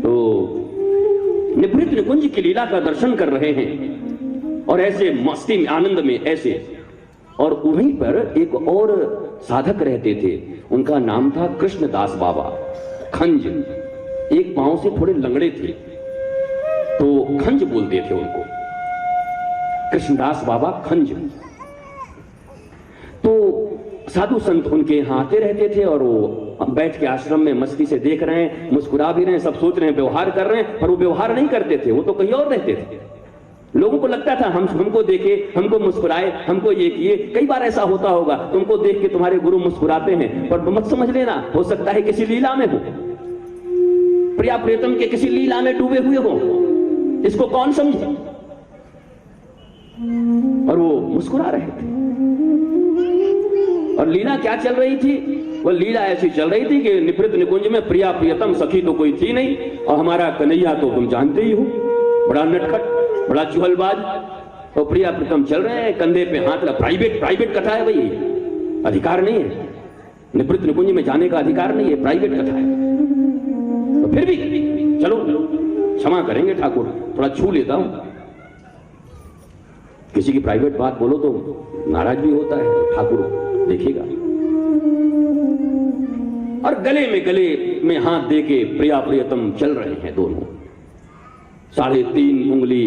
तो निभृत निकुंज की लीला का दर्शन कर रहे हैं और ऐसे मस्ती में, आनंद में ऐसे। और वहीं पर एक और साधक रहते थे, उनका नाम था कृष्णदास बाबा खंज। एक पांव से थोड़े लंगड़े थे तो खंज बोलते थे उनको, कृष्णदास बाबा खंज। तो साधु संत उनके यहाँ आते रहते थे और वो बैठ के आश्रम में मस्ती से देख रहे हैं, मुस्कुरा भी रहे हैं, सब सोच रहे हैं व्यवहार कर रहे हैं, पर वो व्यवहार नहीं करते थे, वो तो कहीं और रहते थे। लोगों को लगता था हमको देखे, हमको मुस्कुराए, हमको ये किए। कई बार ऐसा होता होगा, तुमको देख के तुम्हारे गुरु मुस्कुराते हैं, पर मत समझ लेना, हो सकता है किसी लीला में हो, प्रिया प्रियतम के किसी लीला में डूबे हुए हो, इसको कौन समझे। और वो मुस्कुरा रहे थे। और लीला क्या चल रही थी? वो लीला ऐसी चल रही थी कि निभृत निकुंज में प्रिया प्रियतम सखी तो कोई थी नहीं, और हमारा कन्हैया तो तुम जानते ही हो, बड़ा नटखट, बड़ा चुहलबाज। तो प्रिया प्रियतम चल रहे हैं, कंधे पे हाथ लगा। प्राइवेट कथा है भाई, अधिकार नहीं है, निभृत निकुंज में जाने का अधिकार नहीं है, प्राइवेट कथा है। तो फिर भी चलो क्षमा करेंगे ठाकुर, थोड़ा छू लेता हूं। किसी की प्राइवेट बात बोलो तो नाराज भी होता है, ठाकुर देखिएगा। और गले में हाथ देके प्रिया प्रियतम चल रहे हैं दोनों। 3.5 उंगली,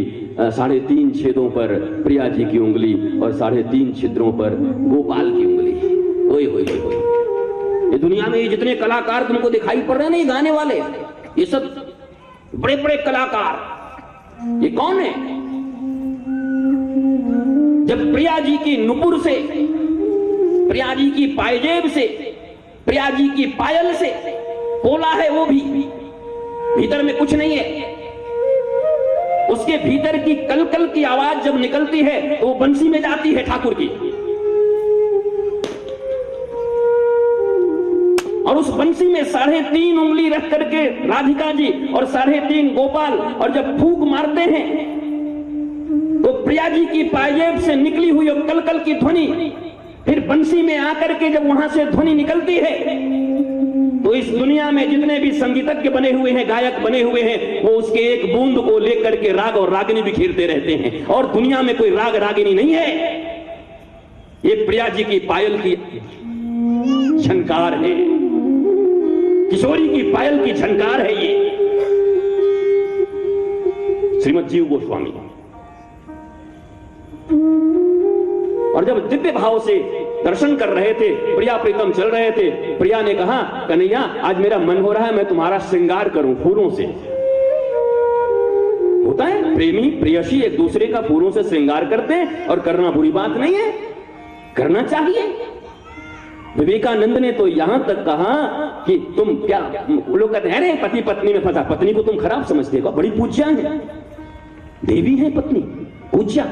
3.5 छेदों पर प्रिया जी की उंगली और 3.5 छिद्रों पर गोपाल की उंगली। ओए होए होए, ये दुनिया में ये जितने कलाकार तुमको दिखाई पड़ रहे हैं ना, ये गाने वाले, ये सब बड़े बड़े कलाकार, ये कौन है? जब प्रिया जी की नुपुर से, प्रिया जी की पायजेब से, प्रिया जी की पायल से बोला है, वो भी भीतर में कुछ नहीं है, उसके भीतर की कलकल की आवाज जब निकलती है तो वो बंसी में जाती है ठाकुर की। और उस बंसी में 3.5 उंगली रख करके राधिका जी और 3.5 गोपाल, और जब फूंक मारते हैं तो प्रिया जी की पायजेब से निकली हुई कलकल की ध्वनि फिर बंसी में आकर के जब वहां से ध्वनि निकलती है तो इस दुनिया में जितने भी संगीतज्ञ बने हुए हैं, गायक बने हुए हैं, वो उसके एक बूंद को लेकर के राग और रागिनी बिखेरते रहते हैं। और दुनिया में कोई राग रागिनी नहीं है, ये प्रिया जी की पायल की झनकार है, किशोरी की पायल की झनकार है ये। श्रीमद जीव गोस्वामी। और जब दिव्य भाव से दर्शन कर रहे थे, प्रिया प्रीतम चल रहे थे, प्रिया ने कहा कन्हैया आज मेरा मन हो रहा है मैं तुम्हारा श्रृंगार करूं फूलों से। होता है प्रेमी प्रेयसी एक दूसरे का फूलों से श्रृंगार करते हैं, और करना बुरी बात नहीं है, करना चाहिए। विवेकानंद ने तो यहां तक कहा कि तुम क्या, लोग कहते हैं पति पत्नी में फंसा, पत्नी को तुम खराब समझते हो, बड़ी पूज्या है, देवी है पत्नी, पूज्या।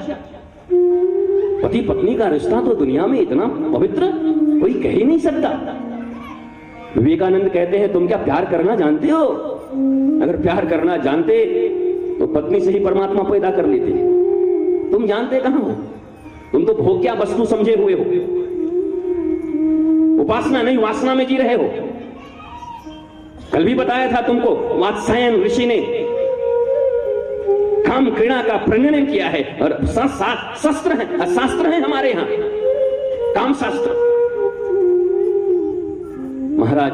पति पत्नी का रिश्ता तो दुनिया में इतना पवित्र कोई कह ही नहीं सकता। विवेकानंद कहते हैं तुम क्या प्यार करना जानते हो? अगर प्यार करना जानते तो पत्नी से ही परमात्मा पैदा कर लेते। तुम जानते कहां हो? तुम तो भोग्या वस्तु समझे हुए हो, उपासना नहीं वासना में जी रहे हो। कल भी बताया था तुमको, वात्सायन ऋषि ने काम क्रीड़ा का प्रणयन किया है, और शास्त्र है हमारे यहां, काम शास्त्र। महाराज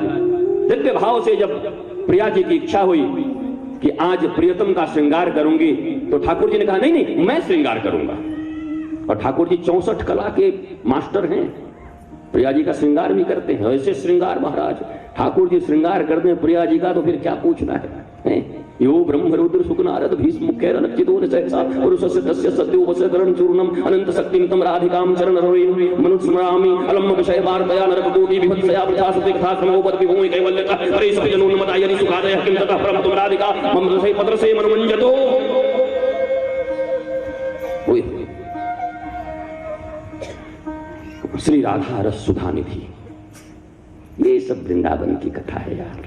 दिव्य भाव से जब प्रिया जी की इच्छा हुई कि आज प्रियतम का श्रृंगार करूंगी, तो ठाकुर जी ने कहा नहीं नहीं मैं श्रृंगार करूंगा। और ठाकुर जी 64 कला के मास्टर हैं, प्रिया जी का श्रृंगार भी करते हैं। ऐसे श्रृंगार महाराज ठाकुर जी श्रृंगार करते हैं प्रिया जी का, तो फिर क्या पूछना है? यो ब्रह्म रुद्र शुक नारद भीष्म मुख्यरनचितो सहसा पुरुषस्य तस्य सत्योपसकरण चूर्णम अनंत शक्तिं तम राधिकां चरण रवि मनुस्मरामि अलम विषय वार्तया नरककोटि विभत्सया प्रथासते कथा समोपद विभूमि कैवल्यता हरे सप्तजनोन्मदायनि सुखादय किं ततः परम तुम राधिका मम रसे पत्रसे मनमंजतो। श्री राधा रस सुधा निधि, ये सब वृंदावन की कथा है यार।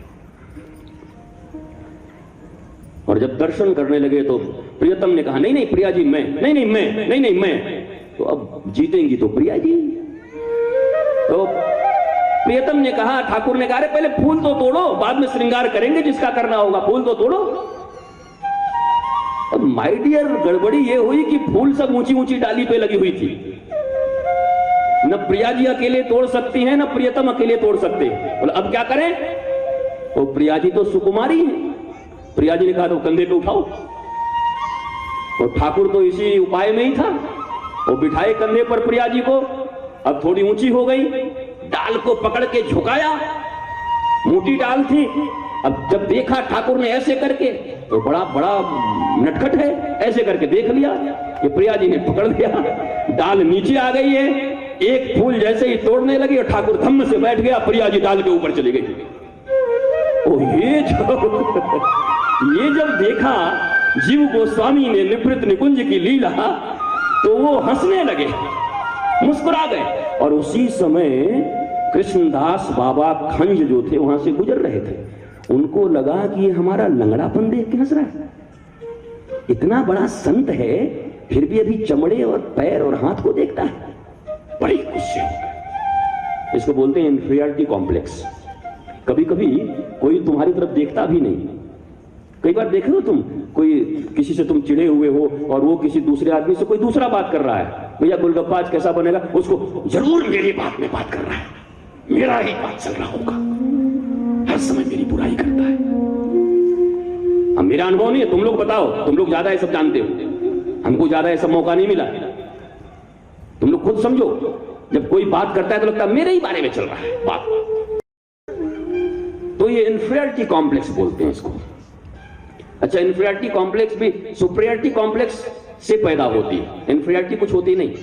और जब दर्शन करने लगे तो प्रियतम ने कहा नहीं नहीं प्रिया जी मैं, नहीं नहीं मैं, नहीं नहीं मैं। तो अब जीतेंगी तो प्रिया जी। तो प्रियतम ने कहा, ठाकुर ने कहा अरे पहले फूल तो तोड़ो, बाद में श्रृंगार करेंगे जिसका करना होगा, फूल तो तोड़ो। अब माय डियर गड़बड़ी ये हुई कि फूल सब ऊंची ऊंची डाली पे लगी हुई थी। न प्रिया जी अकेले तोड़ सकती हैं, न प्रियतम अकेले तोड़ सकते हैं। बोले अब क्या करें? तो प्रिया जी तो सुकुमारी है। प्रिया जी ने कहा तो कंधे पे उठाओ। तो ठाकुर तो इसी उपाय में ही था, वो बिठाए कंधे पर प्रिया जी को। अब थोड़ी ऊंची हो गई, डाल को पकड़ के झुकाया, मोटी डाल थी। अब जब देखा ठाकुर ने ऐसे करके, तो बड़ा बड़ा नटखट है, ऐसे करके देख लिया कि प्रिया जी ने पकड़ लिया, डाल नीचे आ गई है। एक फूल जैसे ही तोड़ने लगी और ठाकुर धम्म से बैठ गया, प्रिया जी डाल के ऊपर चली गई। ओ ये जब देखा जीव गोस्वामी ने निभृत निकुंज की लीला, तो वो हंसने लगे, मुस्कुरा गए। और उसी समय कृष्णदास बाबा खंज जो थे वहां से गुजर रहे थे। उनको लगा कि ये हमारा लंगड़ापन देख के हंस रहा है। इतना बड़ा संत है फिर भी अभी चमड़े और पैर और हाथ को देखता है। बड़ी गुस्से हो गए। इसको बोलते हैं इंफीरियरिटी कॉम्प्लेक्स। कभी कभी कोई तुम्हारी तरफ देखता भी नहीं। कई बार देखे हो तुम, कोई किसी से तुम चिढ़े हुए हो और वो किसी दूसरे आदमी से कोई दूसरा बात कर रहा है, भैया गोलगप्पा आज कैसा बनेगा, उसको जरूर मेरी बात में बात कर रहा है, मेरा ही बात चल रहा होगा, हर समय मेरी बुराई करता है। अब मेरा अनुभव नहीं है, तुम लोग बताओ, तुम लोग ज्यादा ये सब जानते हो, हमको ज्यादा ये सब मौका नहीं मिला। तुम लोग खुद समझो, जब कोई बात करता है तो लगता है मेरे ही बारे में चल रहा है बात। तो ये इंफीरियरिटी कॉम्प्लेक्स बोलते हैं इसको। अच्छा, इंफीरियरिटी कॉम्प्लेक्स भी सुपीरियरिटी कॉम्प्लेक्स से पैदा होती है। इंफीरियरिटी कुछ होती नहीं,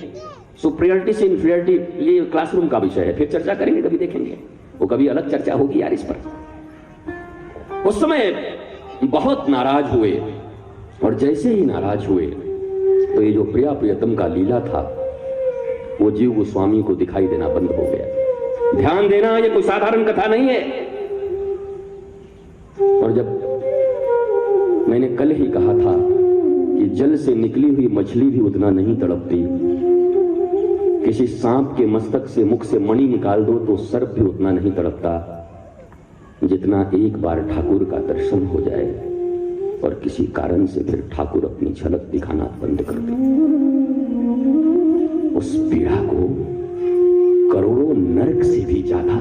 सुपीरियरिटी से इंफीरियरिटी ये क्लासरूम का विषय है, फिर चर्चा करेंगे, कभी देखेंगे, वो कभी अलग चर्चा होगी यार इस पर। उस समय बहुत नाराज हुए, और जैसे ही नाराज हुए तो ये जो प्रिया प्रियतम का लीला था वो जीव गोस्वामी को दिखाई देना बंद हो गया। ध्यान देना, ये कोई साधारण कथा नहीं है। और जब मैंने कल ही कहा था कि जल से निकली हुई मछली भी उतना नहीं तड़पती, किसी सांप के मस्तक से मुख से मणि निकाल दो तो सर्प भी उतना नहीं तड़पता जितना एक बार ठाकुर का दर्शन हो जाए और किसी कारण से फिर ठाकुर अपनी झलक दिखाना बंद कर दे। उस पीड़ा को करोड़ों नरक से भी ज्यादा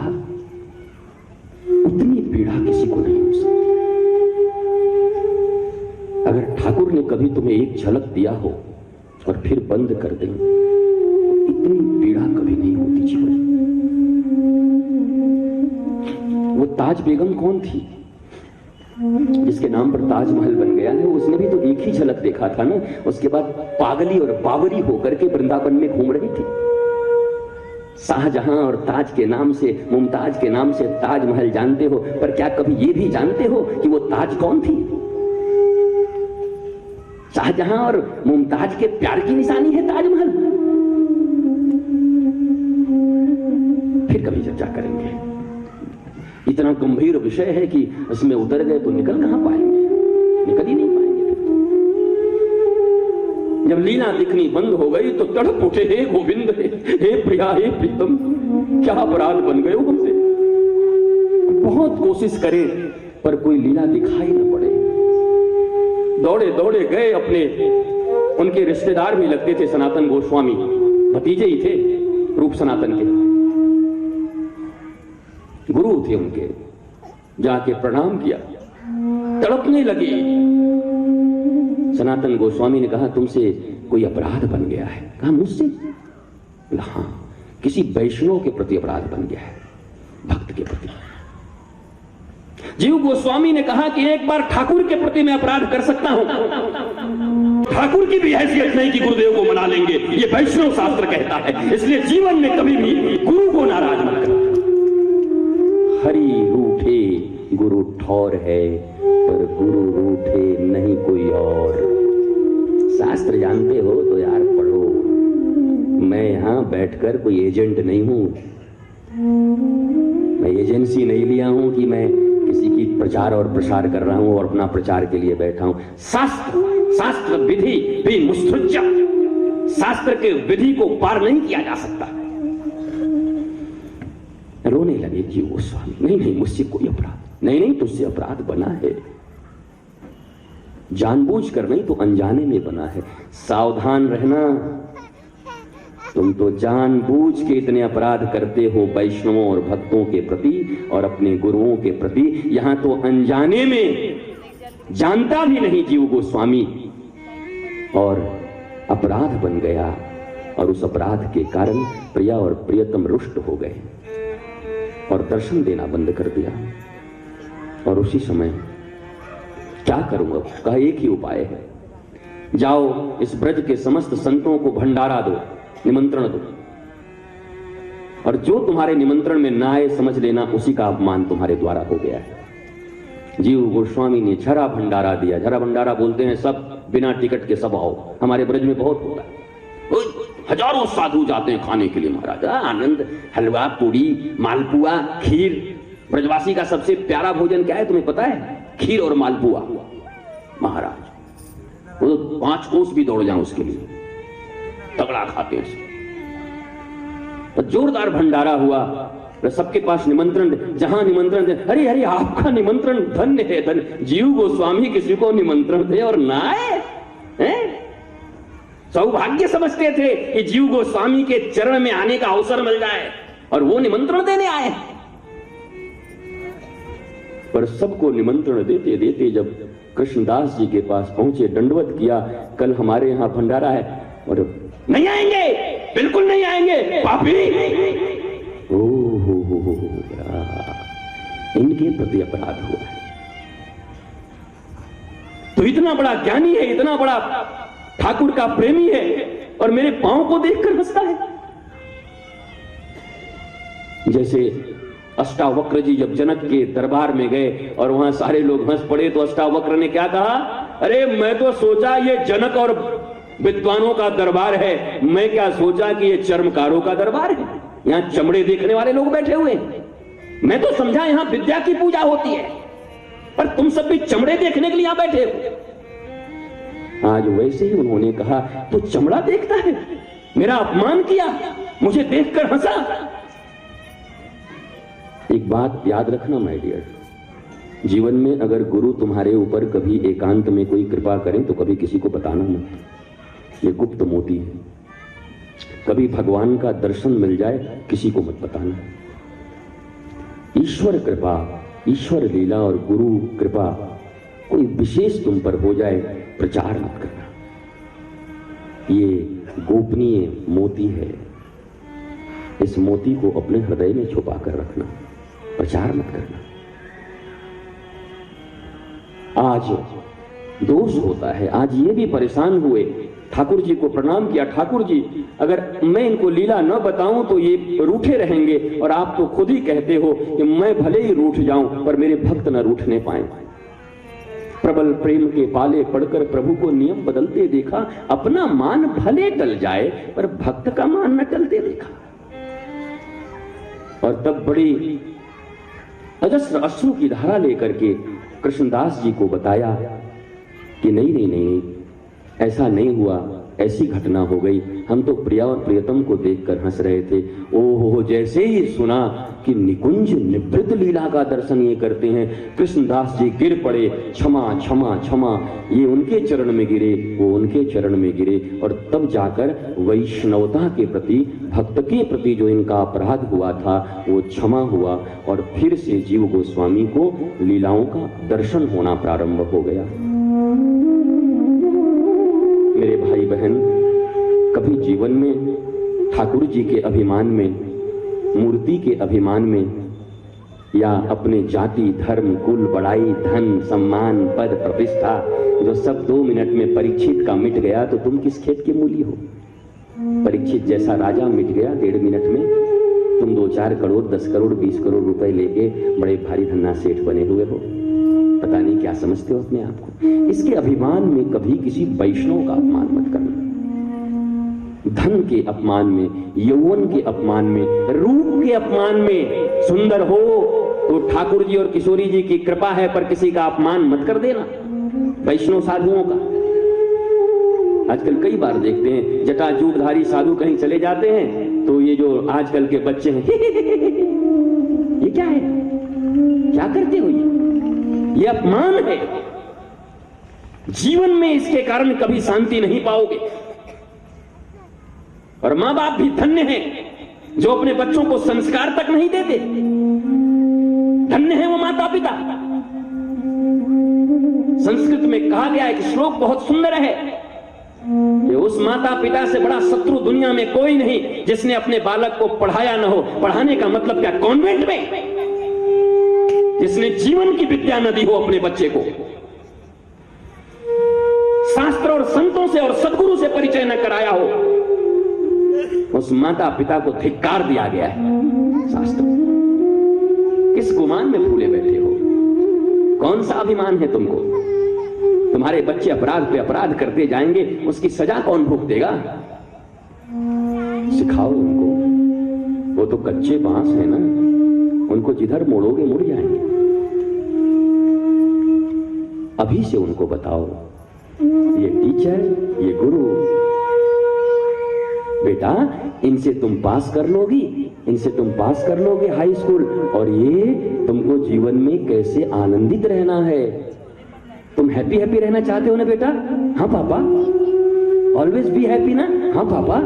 उतनी पीड़ा किसी को नहीं हो सकती। अगर ठाकुर ने कभी तुम्हें एक झलक दिया हो और फिर बंद कर दे तो इतनी पीड़ा कभी नहीं होती जीवन। वो ताज बेगम कौन थी जिसके नाम पर ताजमहल बन गया है? उसने भी तो एक ही झलक देखा था ना, उसके बाद पागली और बावरी होकर के वृंदावन में घूम रही थी। शाहजहां और ताज के नाम से, मुमताज के नाम से ताजमहल जानते हो, पर क्या कभी ये भी जानते हो कि वो ताज कौन थी? शाहजहां और मुमताज के प्यार की निशानी है ताजमहल। फिर कभी चर्चा करेंगे। इतना गंभीर विषय है कि इसमें उतर गए तो निकल कहां पाएंगे, निकल ही नहीं पाएंगे। जब लीला दिखनी बंद हो गई तो तड़प उठे, हे गोविंद, हे प्रिया, हे प्रीतम, क्या अपराध बन गए हो हमसे। बहुत कोशिश करें पर कोई लीला दिखाई न पड़े। दौड़े दौड़े गए अपने, उनके रिश्तेदार भी लगते थे सनातन गोस्वामी, भतीजे ही थे रूप सनातन के, गुरु थे उनके, जाके प्रणाम किया, तड़पने लगी। सनातन गोस्वामी ने कहा तुमसे कोई अपराध बन गया है? कहा मुझसे? हाँ, किसी वैष्णव के प्रति अपराध बन गया है, भक्त के प्रति। जीव गोस्वामी ने कहा कि एक बार ठाकुर के प्रति मैं अपराध कर सकता हूं, ठाकुर की भी हैसियत नहीं कि गुरुदेव को मना लेंगे, ये वैष्णव शास्त्र कहता है। इसलिए जीवन में कभी भी गुरु को नाराज मत करना। हरि रूठे गुरु ठौर है, पर गुरु रूठे नहीं कोई और। शास्त्र जानते हो तो यार पढ़ो। मैं यहां बैठकर कोई एजेंट नहीं हूं, मैं एजेंसी नहीं लिया हूं कि मैं किसी की प्रचार और प्रसार कर रहा हूं और अपना प्रचार के लिए बैठा हूं। शास्त्र विधि भी मुस्तुज्ज, शास्त्र के विधि को पार नहीं किया जा सकता। रोने लगे जीव गोस्वामी, नहीं मुझसे कोई अपराध नहीं, तुझसे अपराध बना है, जानबूझकर नहीं तो अनजाने में बना है। सावधान रहना, तुम तो जानबूझ के इतने अपराध करते हो वैष्णवों और भक्तों के प्रति और अपने गुरुओं के प्रति। यहां तो अनजाने में, जानता भी नहीं जीव गोस्वामी, और अपराध बन गया, और उस अपराध के कारण प्रिया और प्रियतम रुष्ट हो गए और दर्शन देना बंद कर दिया। और उसी समय क्या करूंगा, कहा एक ही उपाय है, जाओ इस ब्रज के समस्त संतों को भंडारा दो, निमंत्रण दो, और जो तुम्हारे निमंत्रण में ना आए समझ लेना उसी का अपमान तुम्हारे द्वारा हो गया है। जीव गोस्वामी ने झरा भंडारा दिया। झरा भंडारा बोलते हैं सब बिना टिकट के सब आओ, हमारे ब्रज में बहुत होता है, हजारों साधु जाते हैं खाने के लिए महाराज। आनंद, हलवा पूड़ी मालपुआ खीर, ब्रजवासी का सबसे प्यारा भोजन क्या है तुम्हें पता है? खीर और मालपुआ महाराज। वो तो 5 कोस भी दौड़ जाए उसके लिए, तगड़ा खाते हैं। तो जोरदार भंडारा हुआ, सबके पास निमंत्रण, जहां निमंत्रण दे, अरे अरे आपका निमंत्रण धन्य है, धन्य। जीव गोस्वामी किसी को निमंत्रण दे और ना आए, सौभाग्य समझते थे कि जीव गोस्वामी के चरण में आने का अवसर मिल जाए, और वो निमंत्रण देने आए। पर सबको निमंत्रण देते देते जब कृष्णदास जी के पास पहुंचे, दंडवत किया, कल हमारे यहां भंडारा है, और नहीं आएंगे, बिल्कुल नहीं आएंगे, पापी। इनके प्रति अपराध हुआ है। तो इतना बड़ा ज्ञानी है, इतना बड़ा ठाकुर का प्रेमी है, और मेरे पांव को देखकर हंसता है। जैसे अष्टावक्र जी जब जनक के दरबार में गए और वहां सारे लोग हंस पड़े, तो अष्टावक्र ने क्या कहा? अरे मैं तो सोचा ये जनक और विद्वानों का दरबार है, मैं क्या सोचा कि ये चर्मकारों का दरबार है, यहां चमड़े देखने वाले लोग बैठे हुए हैं। मैं तो समझा यहां विद्या की पूजा होती है, पर तुम सब भी चमड़े देखने के लिए यहां बैठे हो। आज वैसे ही उन्होंने कहा, तू चमड़ा देखता है, मेरा अपमान किया, मुझे देखकर हंसा। एक बात याद रखना माय डियर, जीवन में अगर गुरु तुम्हारे ऊपर कभी एकांत में कोई कृपा करें तो कभी किसी को बताना मत, ये गुप्त मोती है। कभी भगवान का दर्शन मिल जाए किसी को मत बताना। ईश्वर कृपा, ईश्वर लीला और गुरु कृपा कोई विशेष तुम पर हो जाए, प्रचार मत करना। ये गोपनीय मोती है, इस मोती को अपने हृदय में छुपा कर रखना, प्रचार मत करना। आज दोष होता है, आज ये भी परेशान हुए, ठाकुर जी को प्रणाम किया, ठाकुर जी अगर मैं इनको लीला न बताऊं तो ये रूठे रहेंगे, और आप तो खुद ही कहते हो कि मैं भले ही रूठ जाऊं पर मेरे भक्त न रूठने पाए। प्रबल प्रेम के पाले पड़कर प्रभु को नियम बदलते देखा, अपना मान भले टल जाए पर भक्त का मान न टलते देखा। और तब बड़ी अजस्र अश्रु की धारा लेकर के कृष्णदास जी को बताया कि नहीं, ऐसा नहीं हुआ, ऐसी घटना हो गई, हम तो प्रिया और प्रियतम को देखकर हंस रहे थे। ओहो, जैसे ही सुना कि निकुंज निवृत्त लीला का दर्शन ये करते हैं, कृष्णदास जी गिर पड़े, क्षमा क्षमा क्षमा, ये उनके चरण में गिरे, वो उनके चरण में गिरे। और तब जाकर वैष्णवता के प्रति, भक्त के प्रति जो इनका अपराध हुआ था वो क्षमा हुआ, और फिर से जीव गोस्वामी को लीलाओं का दर्शन होना प्रारंभ हो गया। मेरे भाई बहन, कभी जीवन में ठाकुर जी के अभिमान में, मूर्ति के अभिमान में, या अपने जाति धर्म कुल बड़ाई धन सम्मान पद प्रतिष्ठा जो सब 2 मिनट में परीक्षित का मिट गया, तो तुम किस खेत के मूली हो? परीक्षित जैसा राजा मिट गया 1.5 मिनट में, तुम 2-4 करोड़ 10 करोड़ 20 करोड़ रुपए लेके बड़े भारी धन्ना सेठ बने हुए हो। पता नहीं क्या समझते हो अपने आप को। इसके अभिमान में कभी किसी वैष्णव का अपमान मत करना। धन के अपमान में, यौवन के अपमान में, रूप के अपमान में, सुंदर हो तो ठाकुर जी और किशोरी जी की कृपा है, पर किसी का अपमान मत कर देना, वैष्णव साधुओं का। आजकल कई बार देखते हैं जटाजूटधारी साधु कहीं चले जाते हैं तो ये जो आजकल के बच्चे हैं ये क्या है, क्या करते हो, ये अपमान है। जीवन में इसके कारण कभी शांति नहीं पाओगे। और मां बाप भी धन्य हैं जो अपने बच्चों को संस्कार तक नहीं देते। धन्य है वो माता पिता। संस्कृत में कहा गया एक श्लोक बहुत सुंदर है कि उस माता पिता से बड़ा शत्रु दुनिया में कोई नहीं जिसने अपने बालक को पढ़ाया न हो। पढ़ाने का मतलब क्या, कॉन्वेंट में, जिसने जीवन की विद्या न दी हो अपने बच्चे को, शास्त्र और संतों से और सदगुरु से परिचय न कराया हो, उस माता पिता को धिक्कार दिया गया है। शास्त्र किस गुमान में फूले बैठे हो, कौन सा अभिमान है तुमको? तुम्हारे बच्चे अपराध पे अपराध करते जाएंगे, उसकी सजा कौन भुगतेगा? सिखाओ उनको, वो तो कच्चे बांस है ना, उनको जिधर मोड़ोगे मुड़ जाएंगे। अभी से उनको बताओ, ये टीचर, ये गुरु, बेटा इनसे तुम पास कर लोगी, इनसे तुम पास कर लोगे हाई स्कूल, और ये तुमको जीवन में कैसे आनंदित रहना है। तुम हैप्पी हैप्पी रहना चाहते हो ना बेटा? हाँ पापा। ऑलवेज बी हैप्पी ना? हाँ पापा।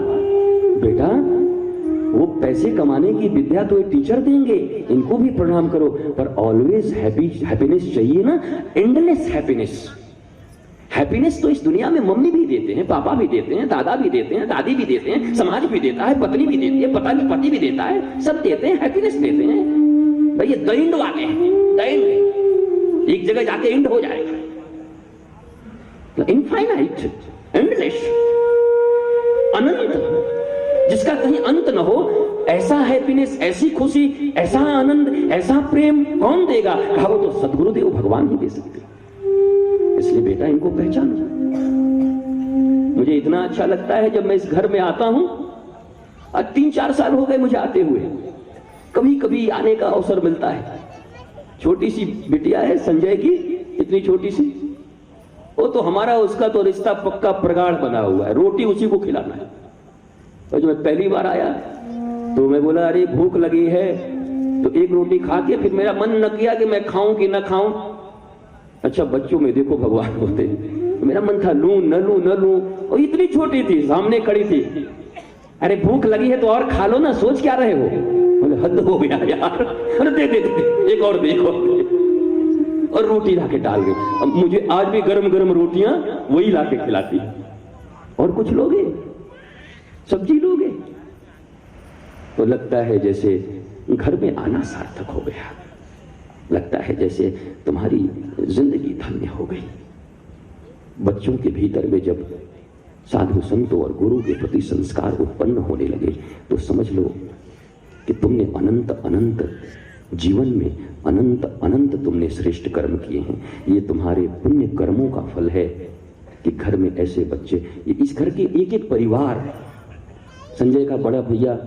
बेटा वो पैसे कमाने की विद्या तो एक टीचर देंगे, इनको भी प्रणाम करो, पर ऑलवेज हैप्पीनेस चाहिए ना, एंडलेस हैप्पीनेस। हैप्पीनेस तो इस दुनिया में मम्मी भी देते हैं, पापा भी देते हैं, दादा भी देते हैं, दादी भी देते हैं, समाज भी देता है, पत्नी भी देती है, पति भी देता है, सब देते हैं, हैप्पीनेस देते हैं। भाई ये द एंड वाले हैं, द एंड, एक जगह जाके एंड हो जाएगा। इनफाइनाइट, एंडलेस, अनंत, जिसका कहीं अंत न हो, ऐसा हैप्पीनेस, ऐसी खुशी, ऐसा आनंद, ऐसा प्रेम कौन देगा? कहा वो तो सदगुरुदेव भगवान ही दे सकते। इसलिए बेटा इनको पहचानो। मुझे इतना अच्छा लगता है जब मैं इस घर में आता हूं, आज 3-4 साल हो गए मुझे आते हुए, कभी कभी आने का अवसर मिलता है। छोटी सी बिटिया है संजय की, इतनी छोटी सी, वो तो हमारा उसका तो रिश्ता पक्का प्रगाढ़ बना हुआ है, रोटी उसी को खिलाना है। और जब मैं पहली बार आया तो मैं बोला अरे भूख लगी है, तो एक रोटी खा के फिर मेरा मन न किया कि मैं खाऊं कि न खाऊं। अच्छा बच्चों में देखो भगवान होते, तो मेरा मन था लूं न लूं न लूं, और इतनी छोटी थी, सामने खड़ी थी, अरे भूख लगी है तो और खा लो ना, सोच क्या रहे हो? बोले हद हो गया यार, अरे दे दे दे, एक और दे, एक और दे। और रोटी लाके डाल गई। अब मुझे आज भी गरम गरम रोटियां वही लाके खिलाती। और कुछ लोगे, सब्जी लोगे, तो लगता है जैसे घर में आना सार्थक हो गया, लगता है जैसे तुम्हारी जिंदगी धन्य हो गई। बच्चों के भीतर में जब साधु संतों और गुरु के प्रति संस्कार उत्पन्न होने लगे तो समझ लो कि तुमने अनंत अनंत जीवन में अनंत अनंत तुमने श्रेष्ठ कर्म किए हैं। ये तुम्हारे पुण्य कर्मों का फल है कि घर में ऐसे बच्चे, इस घर के एक एक परिवार, संजय का बड़ा भैया,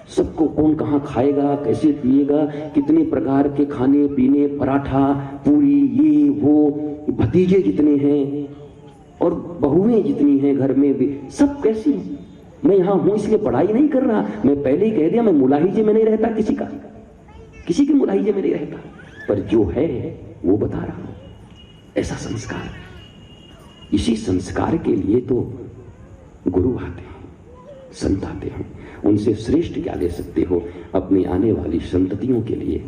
सबको कौन कहाँ खाएगा, कैसे पिएगा, कितने प्रकार के खाने पीने, पराठा पूरी, ये वो, भतीजे जितने हैं और बहुएं जितनी हैं घर में भी, सब कैसी। मैं यहाँ हूं इसलिए पढ़ाई नहीं कर रहा, मैं पहले ही कह दिया मैं मुलाहिजे में नहीं रहता, किसी के मुलाहिजे में नहीं रहता, पर जो है वो बता रहा हूं। ऐसा संस्कार, इसी संस्कार के लिए तो गुरु आते हैं, संत आते हैं। उनसे श्रेष्ठ क्या ले सकते हो अपनी आने वाली संततियों के लिए?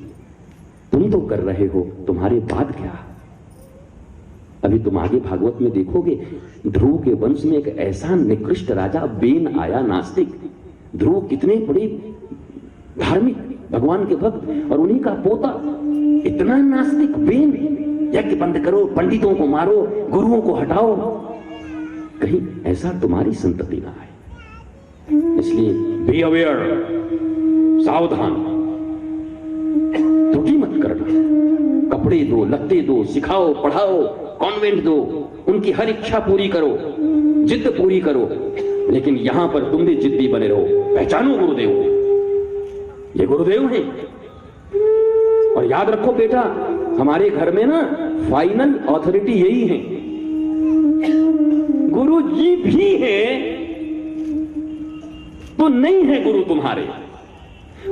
तुम तो कर रहे हो, तुम्हारे बाद क्या? अभी तुम आगे भागवत में देखोगे, ध्रुव के वंश में एक ऐसा निकृष्ट राजा बेन आया, नास्तिक। ध्रुव कितने बड़े धार्मिक, भगवान के भक्त, और उन्हीं का पोता इतना नास्तिक बेन। यज्ञ बंद करो, पंडितों को मारो, गुरुओं को हटाओ, कहीं ऐसा तुम्हारी संतति ना आए। इसलिए बी अवेयर, सावधान, त्रुटि मत करना। कपड़े दो, लत्ते दो, सिखाओ, पढ़ाओ, कॉन्वेंट दो, उनकी हर इच्छा पूरी करो, जिद पूरी करो, लेकिन यहां पर तुम भी जिद्दी बने रहो। पहचानो गुरुदेव, ये गुरुदेव हैं और याद रखो बेटा, हमारे घर में ना फाइनल अथॉरिटी यही है, गुरु जी भी है तो नहीं है गुरु तुम्हारे,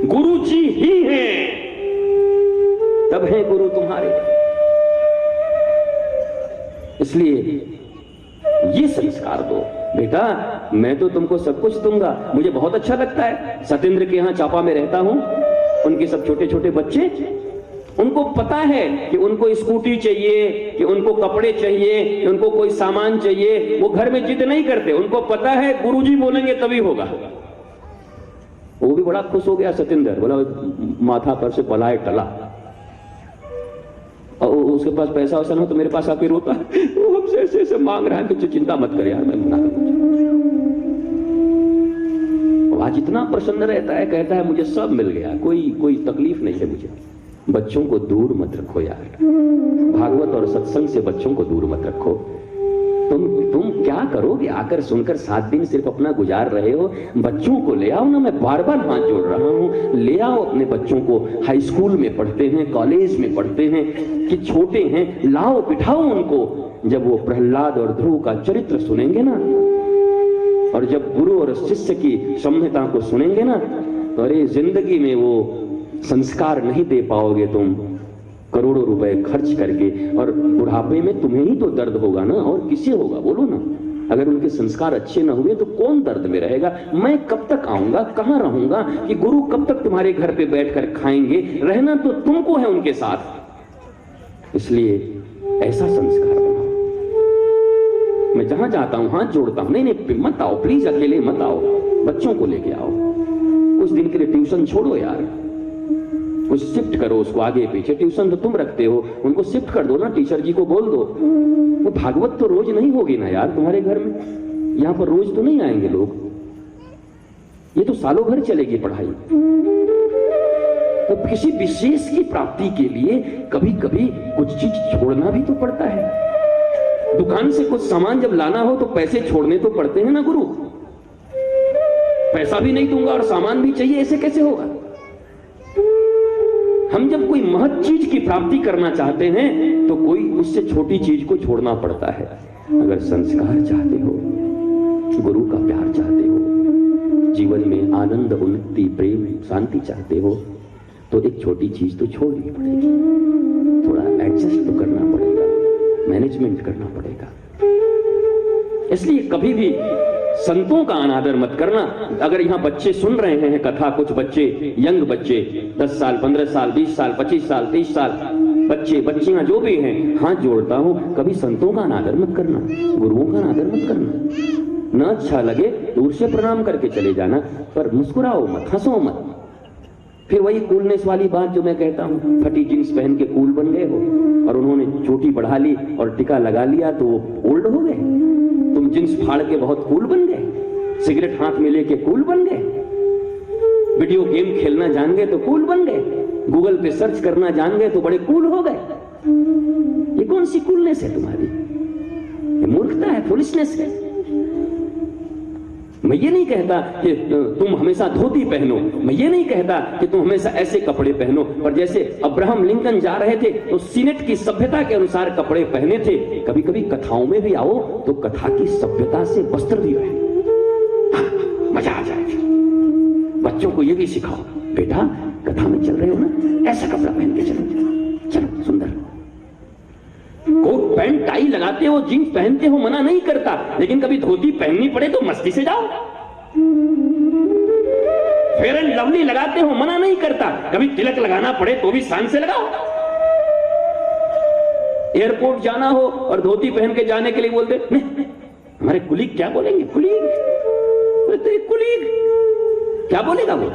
गुरु जी ही है तब है गुरु तुम्हारे। इसलिए ये संस्कार दो बेटा। मैं तो तुमको सब कुछ दूंगा, मुझे बहुत अच्छा लगता है। सत्येंद्र के यहां चापा में रहता हूं, उनके सब छोटे छोटे बच्चे, उनको पता है कि उनको स्कूटी चाहिए, कि उनको कपड़े चाहिए, कि उनको कोई सामान चाहिए। वो घर में जिद नहीं करते, उनको पता है गुरुजी बोलेंगे तभी होगा। वो भी बड़ा खुश हो गया सत्येंद्र, बोला माथा पर से बलाए टला। और उसके पास पैसा वैसा ना हो तो मेरे पास आके रोता, वो हमसे ऐसे ऐसे मांग रहा है कि चिंता मत कर यार, मैं मना करूंगा। आज इतना प्रसन्न रहता है, कहता है मुझे सब मिल गया, कोई तकलीफ नहीं है मुझे। बच्चों को दूर मत रखो यार, भागवत और सत्संग से बच्चों को दूर मत रखो। तुम क्या करोगे आकर सुनकर 7 दिन सिर्फ अपना गुजार रहे हो। बच्चों को ले आओ ना, मैं बार बार हाथ जोड़ रहा हूं, ले आओ अपने बच्चों को। हाई स्कूल में पढ़ते हैं, कॉलेज में पढ़ते हैं कि छोटे हैं, लाओ बिठाओ उनको। जब वो प्रहलाद और ध्रुव का चरित्र सुनेंगे ना, और जब गुरु और शिष्य की सम्यता को सुनेंगे ना, तो अरे जिंदगी में वो संस्कार नहीं दे पाओगे तुम, करोड़ों रुपए खर्च करके। और बुढ़ापे में तुम्हें ही तो दर्द होगा ना, और किसे होगा बोलो ना। अगर उनके संस्कार अच्छे ना हुए तो कौन दर्द में रहेगा। मैं कब तक आऊंगा, कहां रहूंगा, कि गुरु कब तक तुम्हारे घर पे बैठकर खाएंगे। रहना तो तुमको है उनके साथ। इसलिए ऐसा संस्कार बनाओ। मैं जहां जाता हूं हाथ जोड़ता हूं, नहीं मत आओ प्लीज, अकेले मत आओ, बच्चों को लेके आओ। कुछ दिन के लिए ट्यूशन छोड़ो यार, कुछ शिफ्ट करो उसको आगे पीछे। ट्यूशन तो तुम रखते हो, उनको शिफ्ट कर दो ना, टीचर जी को बोल दो। वो भागवत तो रोज नहीं होगी ना यार तुम्हारे घर में, यहां पर रोज तो नहीं आएंगे लोग, ये तो सालों भर चलेगी पढ़ाई। तो किसी विशेष की प्राप्ति के लिए कभी कभी कुछ चीज छोड़ना भी तो पड़ता है। दुकान से कुछ सामान जब लाना हो तो पैसे छोड़ने तो पड़ते हैं ना गुरु। पैसा भी नहीं दूंगा और सामान भी चाहिए, ऐसे कैसे होगा। हम जब कोई महत चीज की प्राप्ति करना चाहते हैं तो कोई उससे छोटी चीज को छोड़ना पड़ता है। अगर संस्कार चाहते हो, गुरु का प्यार चाहते हो, जीवन में आनंद, उन्नति, प्रेम, शांति चाहते हो, तो एक छोटी चीज तो छोड़नी पड़ेगी। थोड़ा एडजस्ट तो करना पड़ेगा, मैनेजमेंट करना पड़ेगा। इसलिए कभी भी संतों का अनादर मत करना। अगर यहाँ बच्चे सुन रहे हैं कथा, कुछ बच्चे, यंग बच्चे, 10 साल, 15 साल, 20 साल, 25 साल, 30 साल बच्चे, बच्चियां जो भी हैं, हाथ जोड़ता हूं, कभी संतों का अनादर मत करना, गुरुओं का अनादर मत करना। न अच्छा लगे दूर से प्रणाम करके चले जाना, पर मुस्कुराओ मत, हंसो मत। फिर वही कूलनेस वाली बात जो मैं कहता हूं, फटी जींस पहन के कूल बन गए हो, और उन्होंने चोटी बढ़ा ली और टिका लगा लिया तो वो ओल्ड हो गए। तुम जींस फाड़ के बहुत कूल बन गए, सिगरेट हाथ में लेके कूल बन गए, वीडियो गेम खेलना जान गए तो कूल बन गए, गूगल पे सर्च करना जान गए तो बड़े कूल हो गए। ये कौन सी कूलनेस है तुम्हारी? ये मूर्खता है, फुलिशनेस है। मैं ये नहीं कहता कि तुम हमेशा धोती पहनो, मैं ये नहीं कहता कि तुम हमेशा ऐसे कपड़े पहनो, पर जैसे अब्राहम लिंकन जा रहे थे तो सीनेट की सभ्यता के अनुसार कपड़े पहने थे। कभी कभी कथाओं में भी आओ तो कथा की सभ्यता से वस्त्र भी रहे, मजा आ जाएगा। बच्चों को ये भी सिखाओ, बेटा कथा में चल रहे हो ना, ऐसा कपड़ा पहन के चलो, चलो सुंदर। कोट पैंट टाई लगाते हो, जींस पहनते हो, मना नहीं करता, लेकिन कभी धोती पहननी पड़े तो मस्ती से जाओ। फेयर एंड लवली लगाते हो, मना नहीं करता, कभी तिलक लगाना पड़े तो भी शान से लगाओ। एयरपोर्ट जाना हो और धोती पहन के जाने के लिए बोलते नहीं, हमारे कुलीग क्या बोलेंगे, कुलीग क्या बोलेगा वो।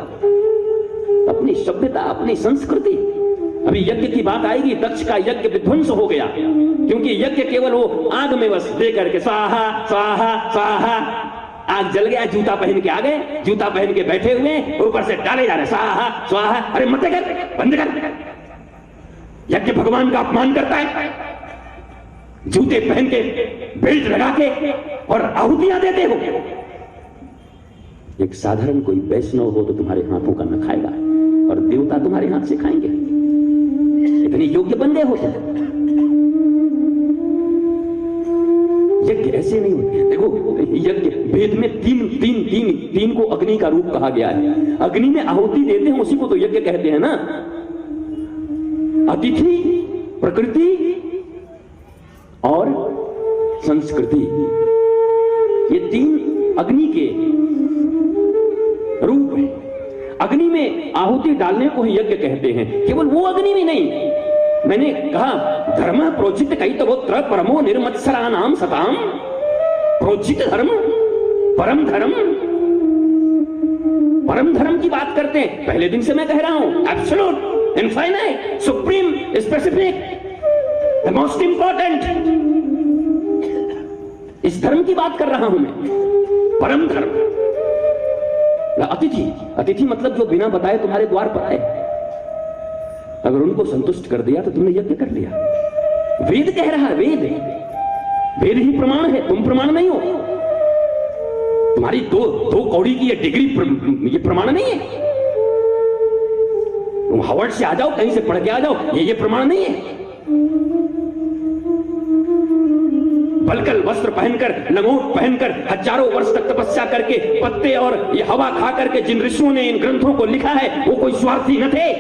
अपनी सभ्यता, अपनी संस्कृति। अभी यज्ञ की बात आएगी, दक्ष का यज्ञ विध्वंस हो गया, क्योंकि यज्ञ केवल वो आग में बस दे करके स्वाहा स्वाहा स्वाहा, आग जल गया, जूता पहन के आ गए, जूता पहन के बैठे हुए, ऊपर से डाले जा रहे स्वाहा स्वाहा। अरे मत कर, बंद कर। यज्ञ भगवान का अपमान करता है, जूते पहन के, बेल्ट लगा के और आहुतियां देते हो। एक साधारण कोई वैष्णव हो तो तुम्हारे हाथों का न खाएगा, और देवता तुम्हारे हाथ से खाएंगे। इतने योग्य बन गए हो तुम। यज्ञ ऐसे नहीं होते। देखो यज्ञ वेद में तीन को अग्नि का रूप कहा गया है। अग्नि में आहुति देते हैं उसी को तो यज्ञ कहते हैं ना। अतिथि, प्रकृति और संस्कृति, ये तीन अग्नि के रूप हैं। अग्नि में आहुति डालने को ही यज्ञ कहते हैं। केवल वो अग्नि में नहीं, मैंने कहा धर्म प्रोचित कई तगोत्र परमो निर्मत्सरा नाम सताम। प्रोचित धर्म, परम धर्म, परम धर्म की बात करते हैं। पहले दिन से मैं कह रहा हूं, absolute, infinite, supreme, specific, the most important, इस धर्म की बात कर रहा हूं मैं, परम धर्म। अतिथि, अतिथि मतलब जो बिना बताए तुम्हारे द्वार पर आए, अगर उनको संतुष्ट कर दिया तो तुमने यज्ञ कर लिया। वेद कह रहा है, वेद ही प्रमाण है, तुम प्रमाण नहीं हो। तुम्हारी दो कौड़ी की ये डिग्री ये प्रमाण नहीं है। तुम हार्वर्ड से आ जाओ, कहीं से पढ़ के आ जाओ, ये प्रमाण नहीं है। बलकल वस्त्र पहनकर, लंगोट पहनकर, हजारों वर्ष तक तपस्या करके, पत्ते और ये हवा खा करके जिन ऋषियों ने इन ग्रंथों को लिखा है, वो कोई स्वार्थी न थे।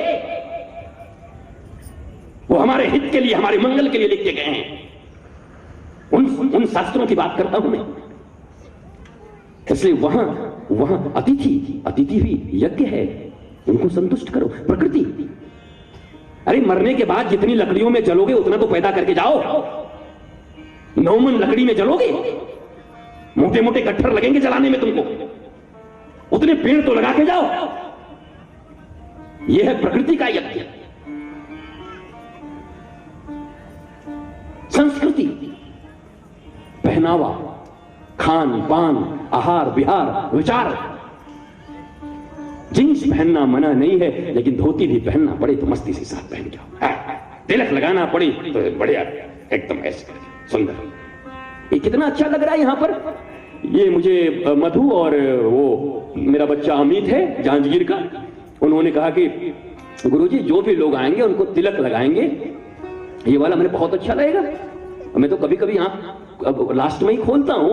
वो हमारे हित के लिए, हमारे मंगल के लिए लिखे गए हैं। उन शास्त्रों की बात करता हूं मैं। इसलिए वहां अतिथि भी यज्ञ है, उनको संतुष्ट करो। प्रकृति, अरे मरने के बाद जितनी लकड़ियों में जलोगे उतना तो पैदा करके जाओ। 9 मन लकड़ी में जलोगे, मोटे मोटे गट्ठर लगेंगे जलाने में तुमको, उतने पेड़ तो लगा के जाओ। यह है प्रकृति का यज्ञ। संस्कृति, पहनावा, खान पान, आहार विहार, विचार। जींस पहनना मना नहीं है, लेकिन धोती भी पहनना पड़े तो मस्ती से साथ पहन जाओ। तिलक लगाना पड़े तो बढ़िया, एकदम ऐसे सुंदर। ये कितना अच्छा लग रहा है यहां पर। ये मुझे मधु और वो मेरा बच्चा अमित है जांजगीर का, उन्होंने कहा कि गुरुजी जो भी लोग आएंगे उनको तिलक लगाएंगे, ये वाला मुझे बहुत अच्छा लगेगा। मैं तो कभी कभी आंख लास्ट में ही खोलता हूं,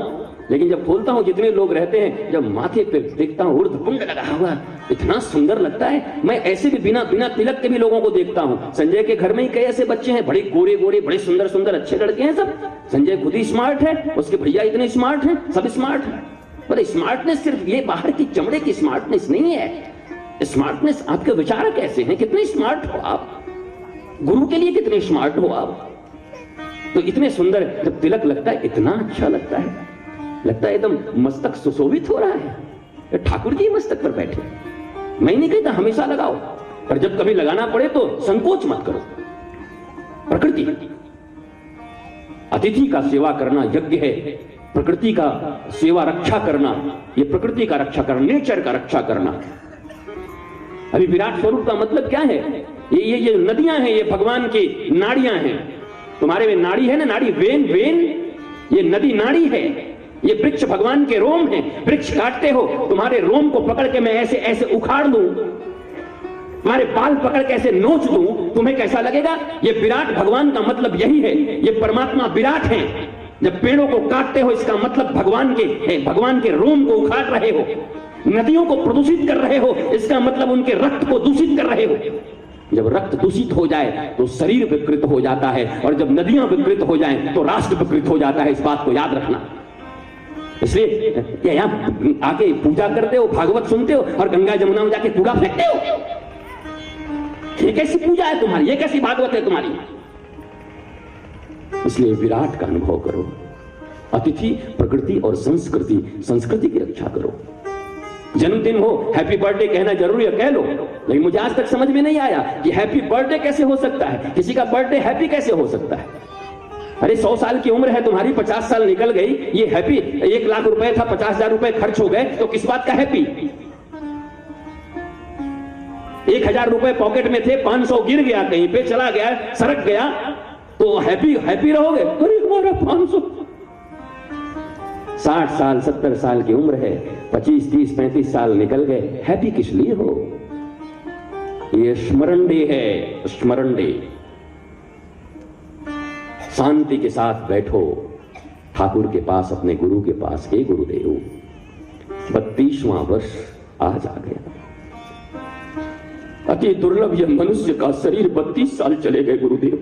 लेकिन जब खोलता हूं जितने लोग रहते हैं, जब माथे पे देखता हूं ऊर्ध्वपुंड लगा हुआ, इतना सुंदर लगता है। मैं ऐसे भी बिना तिलक के भी लोगों को देखता हूं। संजय के घर में ही कई ऐसे बच्चे हैं, बड़े गोरे गोरे, बड़े सुंदर सुंदर अच्छे लड़के हैं सब। संजय खुद ही स्मार्ट है, उसके भैया इतने स्मार्ट हैं, सब स्मार्ट है। पर स्मार्टनेस सिर्फ ये बाहर की चमड़े की स्मार्टनेस नहीं है। स्मार्टनेस आपके विचार कैसे हैं, कितने स्मार्ट हो आप, गुरु के लिए कितने स्मार्ट हो आप। तो इतने सुंदर जब तिलक लगता है, इतना अच्छा लगता है, लगता है एकदम मस्तक सुशोभित हो रहा है, ठाकुर जी मस्तक पर बैठे। मैं नहीं कहता हमेशा लगाओ, पर जब कभी लगाना पड़े तो संकोच मत करो। प्रकृति, अतिथि का सेवा करना यज्ञ है। प्रकृति का सेवा रक्षा करना, ये प्रकृति का रक्षा करना, नेचर का रक्षा करना। अभी विराट स्वरूप का मतलब क्या है? ये नदियां हैं, ये भगवान की नाड़ियां हैं। तुम्हारे में नाड़ी है ना, नाड़ी, वेन, ये नदी नाड़ी है। ये वृक्ष भगवान के रोम हैं। वृक्ष काटते हो, तुम्हारे रोम को पकड़ के मैं ऐसे ऐसे उखाड़ दूं, तुम्हारे बाल पकड़ के ऐसे नोच दूं, तुम्हें कैसा लगेगा? ये विराट भगवान का मतलब यही है। ये परमात्मा विराट है। जब पेड़ों को काटते हो, इसका मतलब भगवान के रोम को उखाड़ रहे हो। नदियों को प्रदूषित कर रहे हो, इसका मतलब उनके रक्त को दूषित कर रहे हो। जब रक्त दूषित हो जाए तो शरीर विकृत हो जाता है, और जब नदियां विकृत हो जाएं तो राष्ट्र विकृत हो जाता है। इस बात को याद रखना। इसलिए यहां आके पूजा करते हो, भागवत सुनते हो, और गंगा जमुना में जाके कूड़ा फेंकते हो। ये कैसी पूजा है तुम्हारी? ये कैसी भागवत है तुम्हारी? इसलिए विराट का अनुभव करो। अतिथि, प्रकृति और संस्कृति की रक्षा करो। जन्मदिन हो, हैप्पी बर्थडे कहना जरूरी है, कह लो, लेकिन मुझे आज तक समझ में नहीं आया कि हैप्पी बर्थडे कैसे हो सकता है, किसी का बर्थडे हैप्पी कैसे हो सकता है। अरे 100 साल की उम्र है तुम्हारी, 50 साल निकल गई, ये हैप्पी? 1 लाख रुपए था, 50,000 रुपए खर्च हो गए, तो किस बात का हैप्पी? 1,000 रुपए पॉकेट में थे, 500 गिर गया, कहीं पे चला गया, सरक गया, तो हैप्पी रहोगे? अरे हमारा 500। 60 साल 70 साल की उम्र है, 25 30 35 साल निकल गए, हैप्पी किस लिए हो? ये स्मरण डे है, स्मरण डे। शांति के साथ बैठो ठाकुर के पास, अपने गुरु के पास। हे गुरुदेव, 32वां वर्ष आज आ गया। अति दुर्लभ यह मनुष्य का शरीर 32 साल चले गए गुरुदेव,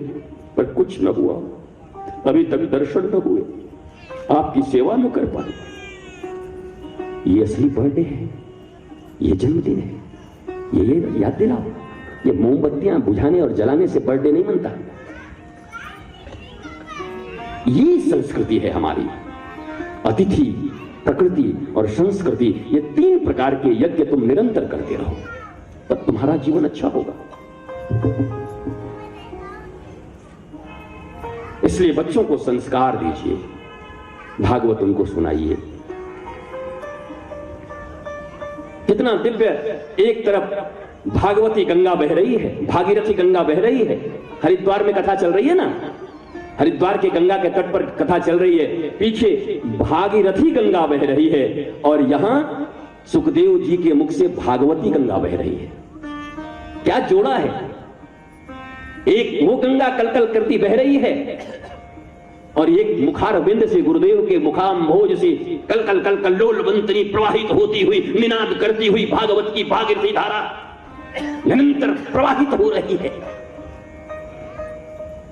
पर कुछ न हुआ, अभी तक दर्शन न हुए, आपकी सेवा न कर पाए। ये असली बर्थडे है, ये जन्मदिन है, ये याद दिलाओ। ये मोमबत्तियां बुझाने और जलाने से बर्थडे नहीं बनता। ये संस्कृति है हमारी। अतिथि, प्रकृति और संस्कृति, ये 3 प्रकार के यज्ञ तुम निरंतर करते रहो, तब तुम्हारा जीवन अच्छा होगा। इसलिए बच्चों को संस्कार दीजिए, भागवत उनको सुनाइए। कितना दिव्य, एक तरफ भागवती गंगा बह रही है, भागीरथी गंगा बह रही है। हरिद्वार में कथा चल रही है ना, हरिद्वार के गंगा के तट पर कथा चल रही है, पीछे भागीरथी गंगा बह रही है, और यहां सुखदेव जी के मुख से भागवती गंगा बह रही है। क्या जोड़ा है? एक वो गंगा कलकल करती बह रही है, और एक मुखारविंद से, गुरुदेव के मुखाम्भोज से कल कल कल कल्लोल बंतनी प्रवाहित होती हुई, निनाद करती हुई भागवत की भागीरथी धारा निरंतर प्रवाहित हो रही है।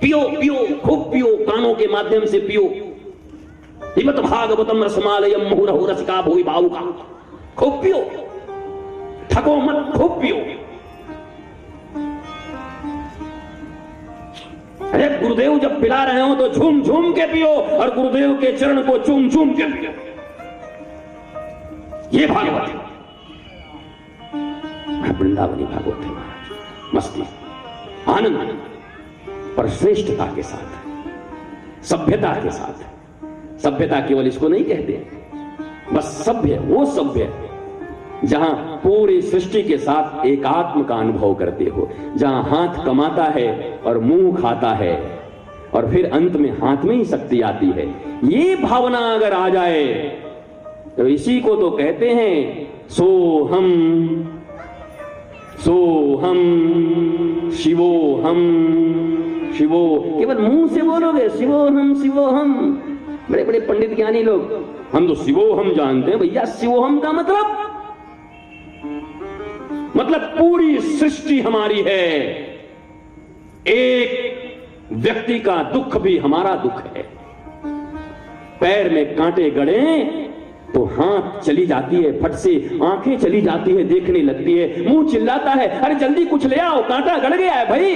पियो पियो, खूब पियो, कानों के माध्यम से पियो। हिमत भागवतम रसमालयम मुहुरहु रसिका भोई भावुका। खूब पियो, थको मत, खूब पियो। अरे गुरुदेव जब पिला रहे हो तो झूम झूम के पियो, और गुरुदेव के चरण को चूम चूम के पियो। ये भागवत है, वृंदावनी भागवत है महाराज। मस्ती, आनंद, पर श्रेष्ठता के साथ, सभ्यता के साथ। सभ्यता केवल इसको नहीं कहते, बस सभ्य, वो सभ्य जहां पूरी सृष्टि के साथ एकात्म का अनुभव करते हो, जहां हाथ कमाता है और मुंह खाता है, और फिर अंत में हाथ में ही शक्ति आती है। ये भावना अगर आ जाए तो इसी को तो कहते हैं सोहम सोहम शिवोहम शिवो। केवल मुंह से बोलोगे शिवोहम शिवोहम, बड़े बड़े पंडित ज्ञानी लोग, हम तो शिवोहम जानते हैं। भैया शिवोहम का मतलब पूरी सृष्टि हमारी है। एक व्यक्ति का दुख भी हमारा दुख है। पैर में कांटे गड़े तो हाथ चली जाती है फट से, आंखें चली जाती है, देखने लगती है, मुंह चिल्लाता है, अरे जल्दी कुछ ले आओ, कांटा गड़ गया है भाई।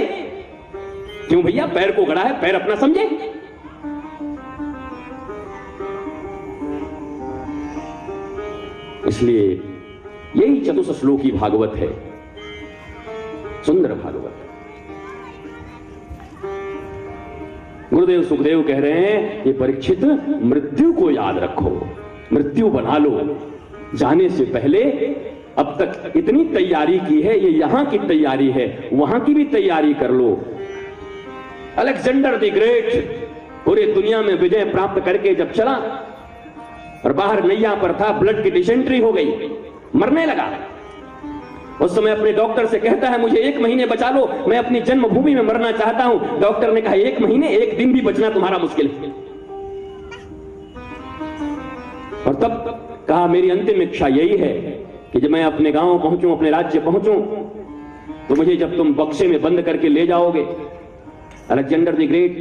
क्यों भैया? पैर को गड़ा है, पैर अपना समझे। इसलिए यही चतुश्लोकी भागवत है, सुंदर भागवत। गुरुदेव सुखदेव कह रहे हैं कि परीक्षित, मृत्यु को याद रखो, मृत्यु बना लो। जाने से पहले अब तक इतनी तैयारी की है, ये यहां की तैयारी है, वहां की भी तैयारी कर लो। अलेक्जेंडर द ग्रेट पूरी दुनिया में विजय प्राप्त करके जब चला और बाहर नैया पर था, ब्लड की डिसेंट्री हो गई, मरने लगा। उस समय अपने डॉक्टर से कहता है मुझे 1 महीने बचा लो, मैं अपनी जन्मभूमि में मरना चाहता हूं। डॉक्टर ने कहा 1 महीने, 1 दिन भी बचना तुम्हारा मुश्किल है। और तब कहा मेरी अंतिम इच्छा यही है कि जब मैं अपने गांव पहुंचूं, अपने राज्य पहुंचूं, तो मुझे जब तुम बक्से में बंद करके ले जाओगे, अलेक्जेंडर द ग्रेट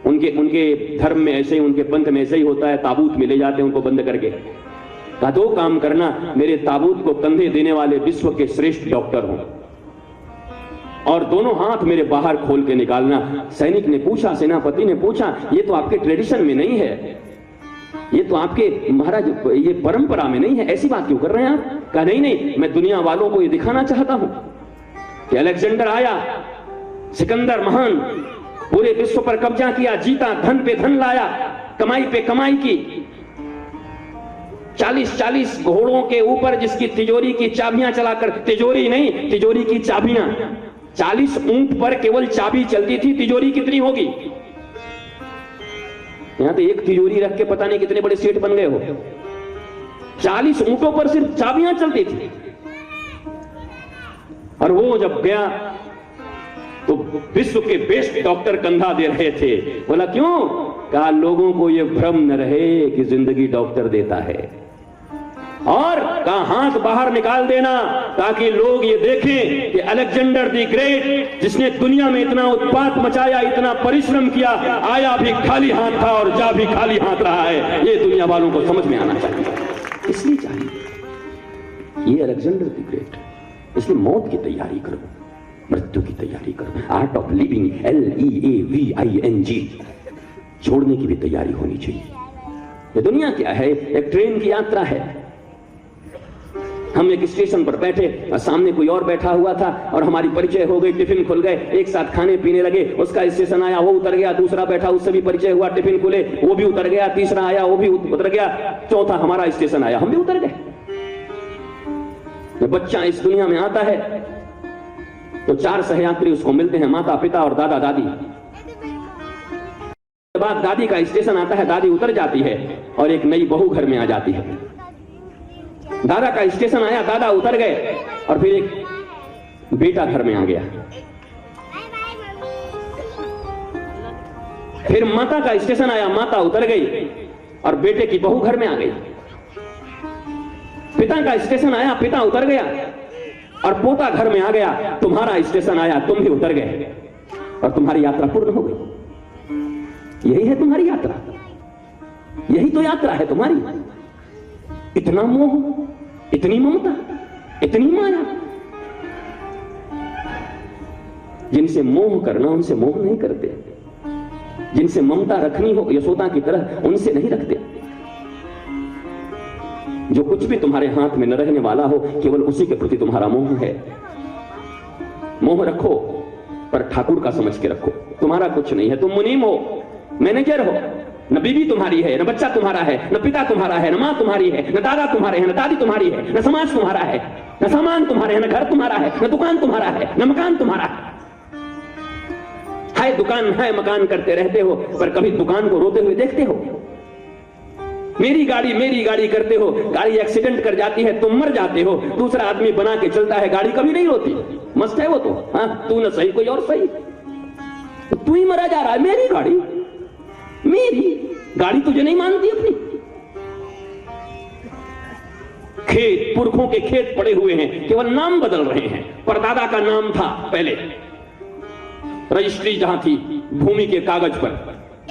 उनके धर्म में ऐसे ही, उनके पंथ में ऐसे ही होता है, ताबूत में ले जाते हैं उनको बंद करके। कहा 2 काम करना, मेरे ताबूत को कंधे देने वाले विश्व के श्रेष्ठ डॉक्टर हो, और दोनों हाथ मेरे बाहर खोल के निकालना। सैनिक ने पूछा, सेनापति ने पूछा, ये तो आपके ट्रेडिशन में नहीं है, ये तो आपके महाराज ये परंपरा में नहीं है, ऐसी बात क्यों कर रहे हैं आप? कहा नहीं नहीं, मैं दुनिया वालों को ये दिखाना चाहता हूं कि अलेक्जेंडर आया, सिकंदर महान, पूरे विश्व पर कब्जा किया, जीता, धन पे धन लाया, कमाई पे कमाई की। 40-40 घोड़ों के ऊपर जिसकी तिजोरी की चाबियां चलाकर, तिजोरी नहीं, तिजोरी की चाबियां, 40 ऊंट पर केवल चाबी चलती थी, तिजोरी कितनी होगी? यहां तो एक तिजोरी रख के पता नहीं कितने बड़े सेठ बन गए हो। 40 ऊंटों पर सिर्फ चाबियां चलती थी। और वो जब गया तो विश्व के बेस्ट डॉक्टर कंधा दे रहे थे। बोला क्यों? कहा लोगों को यह भ्रम न रहे कि जिंदगी डॉक्टर देता है, और कहा हाथ बाहर निकाल देना ताकि लोग ये देखें कि अलेक्जेंडर द ग्रेट, जिसने दुनिया में इतना उत्पात मचाया, इतना परिश्रम किया, आया भी खाली हाथ था और जा भी खाली हाथ रहा है। ये दुनिया वालों को समझ में आना चाहिए। इसलिए चाहिए ये अलेक्जेंडर द ग्रेट, इसलिए मौत की तैयारी करो, मृत्यु की तैयारी करो। आर्ट ऑफ लिविंग, LEAVING, छोड़ने की भी तैयारी होनी चाहिए। ये दुनिया क्या है? एक ट्रेन की यात्रा है। हम एक स्टेशन पर बैठे और सामने कोई और बैठा हुआ था और हमारी परिचय हो गई, टिफिन खुल गए, एक साथ खाने पीने लगे। उसका स्टेशन आया, वो उतर गया, दूसरा बैठा, उससे भी परिचय हुआ, टिफिन खुले, वो भी उतर गया, तीसरा आया, वो भी उतर गया, चौथा हमारा स्टेशन आया, हम भी उतर गए। बच्चा इस दुनिया में आता है तो 4 सहयात्री उसको मिलते हैं, माता पिता और दादा दादी। बाद दादी का स्टेशन आता है, दादी उतर जाती है और एक नई बहू घर में आ जाती है। दादा का स्टेशन आया, दादा उतर गए और फिर एक बेटा घर में आ गया। फिर माता का स्टेशन आया, माता उतर गई और बेटे की बहू घर में आ गई। पिता का स्टेशन आया, पिता उतर गया और पोता घर में आ गया। तुम्हारा स्टेशन आया, तुम भी उतर गए और तुम्हारी यात्रा पूर्ण हो गई। यही है तुम्हारी यात्रा, यही तो यात्रा है तुम्हारी। इतना मोह, इतनी ममता, इतनी माया। जिनसे मोह करना उनसे मोह नहीं करते, जिनसे ममता रखनी हो यशोदा की तरह उनसे नहीं रखते। जो कुछ भी तुम्हारे हाथ में न रहने वाला हो, केवल उसी के प्रति तुम्हारा मोह है। मोह रखो पर ठाकुर का समझ के रखो। तुम्हारा कुछ नहीं है, तुम मुनीम हो, मैनेजर हो, न बीवी तुम्हारी है, न बच्चा तुम्हारा है, न पिता तुम्हारा है, न मां तुम्हारी है, न दादा तुम्हारे हैं, न दादी तुम्हारी है, न समाज तुम्हारा है, न सामान तुम्हारे हैं, न घर तुम्हारा है, न दुकान तुम्हारा है, न मकान तुम्हारा है। दुकान है मकान करते रहते हो, पर कभी दुकान को रोते हुए देखते हो? मेरी गाड़ी करते हो, गाड़ी एक्सीडेंट कर जाती है, तुम मर जाते हो, दूसरा आदमी बना के चलता है, गाड़ी कभी नहीं रोती। मस्त है वो तो। हाँ, तू न सही कोई और सही, तू ही मरा जा रहा है। मेरी गाड़ी तुझे नहीं मानती अपनी। खेत, पुरखों के खेत पड़े हुए हैं, केवल नाम बदल रहे हैं। परदादा का नाम था पहले, रजिस्ट्री जहां थी भूमि के कागज पर,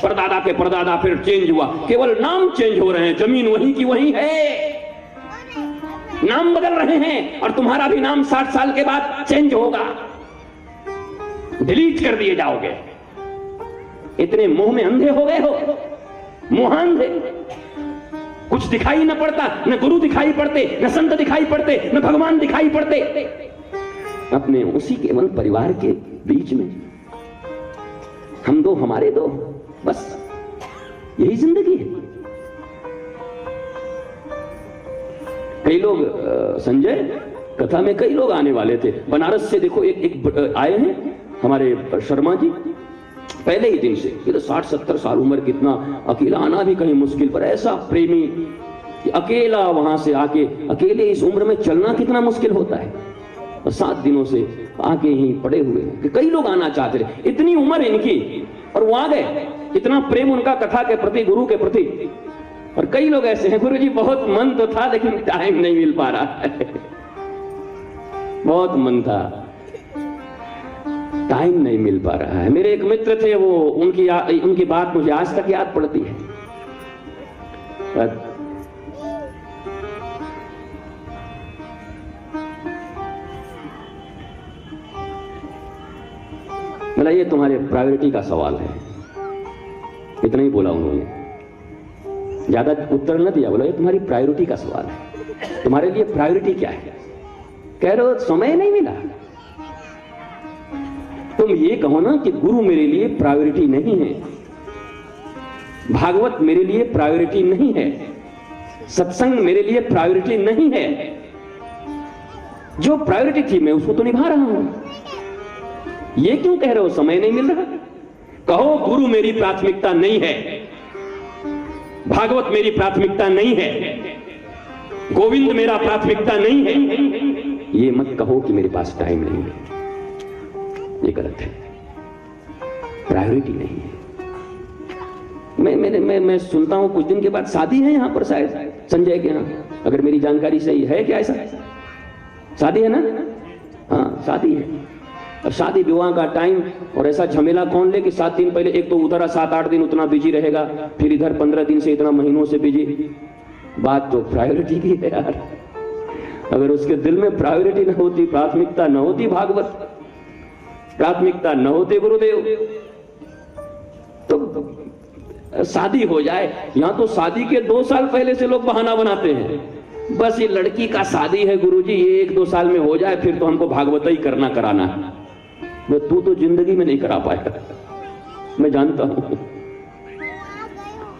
परदादा के परदादा फिर चेंज हुआ, केवल नाम चेंज हो रहे हैं, जमीन वहीं की वहीं है, नाम बदल रहे हैं। और तुम्हारा भी नाम 60 साल के बाद चेंज होगा, डिलीट कर दिए जाओगे। इतने मोह में अंधे हो गए हो, मोहांधे। कुछ दिखाई न पड़ता, न गुरु दिखाई पड़ते, न संत दिखाई पड़ते, न भगवान दिखाई पड़ते। अपने उसी केवल परिवार के बीच में हम दो हमारे दो, बस यही जिंदगी है। कई लोग संजय कथा में कई लोग आने वाले थे बनारस से। देखो एक आए हैं हमारे शर्मा जी, पहले ही दिन से, 60-70 साल उम्र, कितना अकेला आना भी कहीं मुश्किल, पर ऐसा प्रेमी कि अकेला वहां से आके, अकेले इस उम्र में चलना कितना मुश्किल होता है, और 7 दिनों से आके ही पड़े हुए हैं कि कई लोग आना चाहते थे। इतनी उम्र इनकी और वो आ गए, इतना प्रेम उनका कथा के प्रति, गुरु के प्रति। और कई लोग ऐसे हैं, गुरु जी बहुत मन तो था लेकिन टाइम नहीं मिल पा रहा है। बहुत मन था, टाइम नहीं मिल पा रहा है। मेरे एक मित्र थे, वो उनकी बात मुझे आज तक याद पड़ती है। बोला ये तुम्हारे प्रायोरिटी का सवाल है, इतना ही बोला उन्होंने, ज्यादा उत्तर न दिया। बोला ये तुम्हारी प्रायोरिटी का सवाल है, तुम्हारे लिए प्रायोरिटी क्या है? कह रहे हो समय नहीं मिला। तुम ये कहो ना कि गुरु मेरे लिए प्रायोरिटी नहीं है, भागवत मेरे लिए प्रायोरिटी नहीं है, सत्संग मेरे लिए प्रायोरिटी नहीं है। जो प्रायोरिटी थी मैं उसको तो निभा रहा हूं। ये क्यों कह रहे हो समय नहीं मिल रहा? कहो गुरु मेरी प्राथमिकता नहीं है, भागवत मेरी प्राथमिकता नहीं है, गोविंद मेरा प्राथमिकता नहीं है। ये मत कहो कि मेरे पास टाइम नहीं है, ये गलत है। प्रायोरिटी नहीं है। मैं सुनता हूं कुछ दिन के बाद शादी है यहां पर, शायद संजय के यहाँ, अगर मेरी जानकारी सही है। क्या ऐसा शादी है ना? हाँ शादी है। अब शादी विवाह का टाइम और ऐसा झमेला कौन ले कि 7 दिन पहले, एक तो उधर 7-8 दिन उतना बिजी रहेगा, फिर इधर 15 दिन से इतना महीनों से बिजी। बात तो प्रायोरिटी की है यार। अगर उसके दिल में प्रायोरिटी न होती, प्राथमिकता न होती भागवत, प्राथमिकता न होते गुरुदेव, तो शादी हो जाए। यहां तो शादी के 2 साल पहले से लोग बहाना बनाते हैं, बस ये लड़की का शादी है गुरुजी, ये 1-2 साल में हो जाए, फिर तो हमको भागवत ही कराना है। तू तो जिंदगी में नहीं करा पाएगा, मैं जानता हूं।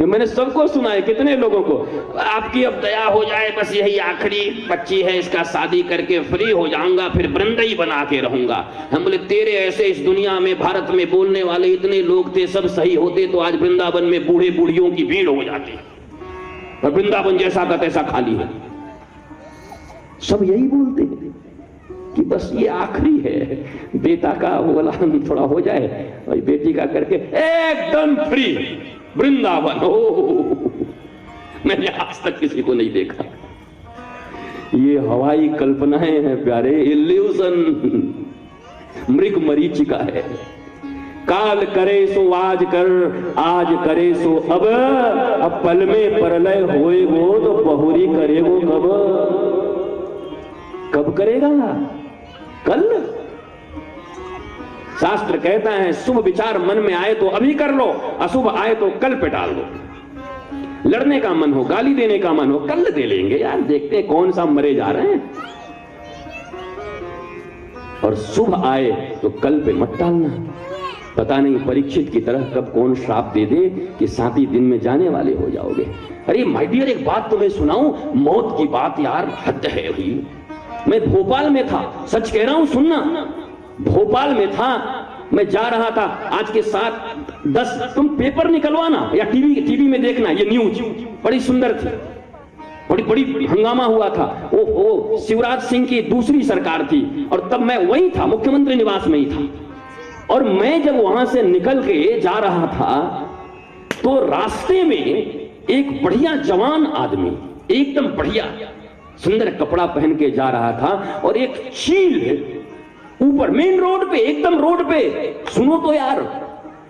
मैंने सबको सुना है, कितने लोगों को, आपकी अब दया हो जाए, बस यही आखिरी बच्ची है, इसका शादी करके फ्री हो जाऊंगा, फिर वृंदा ही बना के रहूंगा। हम बोले तेरे ऐसे इस दुनिया में, भारत में बोलने वाले इतने लोग थे, सब सही होते तो आज वृंदावन में बूढ़े बूढ़ियों की भीड़ हो जाती, और वृंदावन जैसा का तैसा खाली है। सब यही बोलते हैं कि बस ये आखिरी है, बेटा का बोला थोड़ा हो जाए और बेटी का करके एकदम फ्री वृंदावन हो। मैंने आज तक किसी को नहीं देखा। ये हवाई कल्पनाएं हैं प्यारे, इल्यूजन, मृग मरीचिका है। काल करे सो आज कर, आज करे सो अब पल में परलय होएगो तो बहुरी करेगो कब करेगा? कल। शास्त्र कहता है शुभ विचार मन में आए तो अभी कर लो, अशुभ आए तो कल पे टाल दो। लड़ने का मन हो, गाली देने का मन हो, कल दे लेंगे यार, देखते हैं कौन सा मरे जा रहे हैं। और शुभ आए तो कल पे मत टालना। पता नहीं परीक्षित की तरह कब कौन श्राप दे दे कि 7 ही दिन में जाने वाले हो जाओगे। अरे माय डियर, एक बात तुम्हें सुनाऊं, मौत की बात यार हद है हुई। मैं भोपाल में था, सच कह रहा हूं, सुनना, भोपाल में था, मैं जा रहा था आज के 7-10, तुम पेपर निकलवाना या टीवी में देखना, ये न्यूज बड़ी सुंदर थी, बड़ी हंगामा हुआ था। वो शिवराज सिंह की दूसरी सरकार थी और तब मैं वहीं था, मुख्यमंत्री निवास में ही था। और मैं जब वहां से निकल के जा रहा था तो रास्ते में एक बढ़िया जवान आदमी, एकदम बढ़िया सुंदर कपड़ा पहन के जा रहा था, और एक चील ऊपर मेन रोड पे, एकदम रोड पे, सुनो तो यार,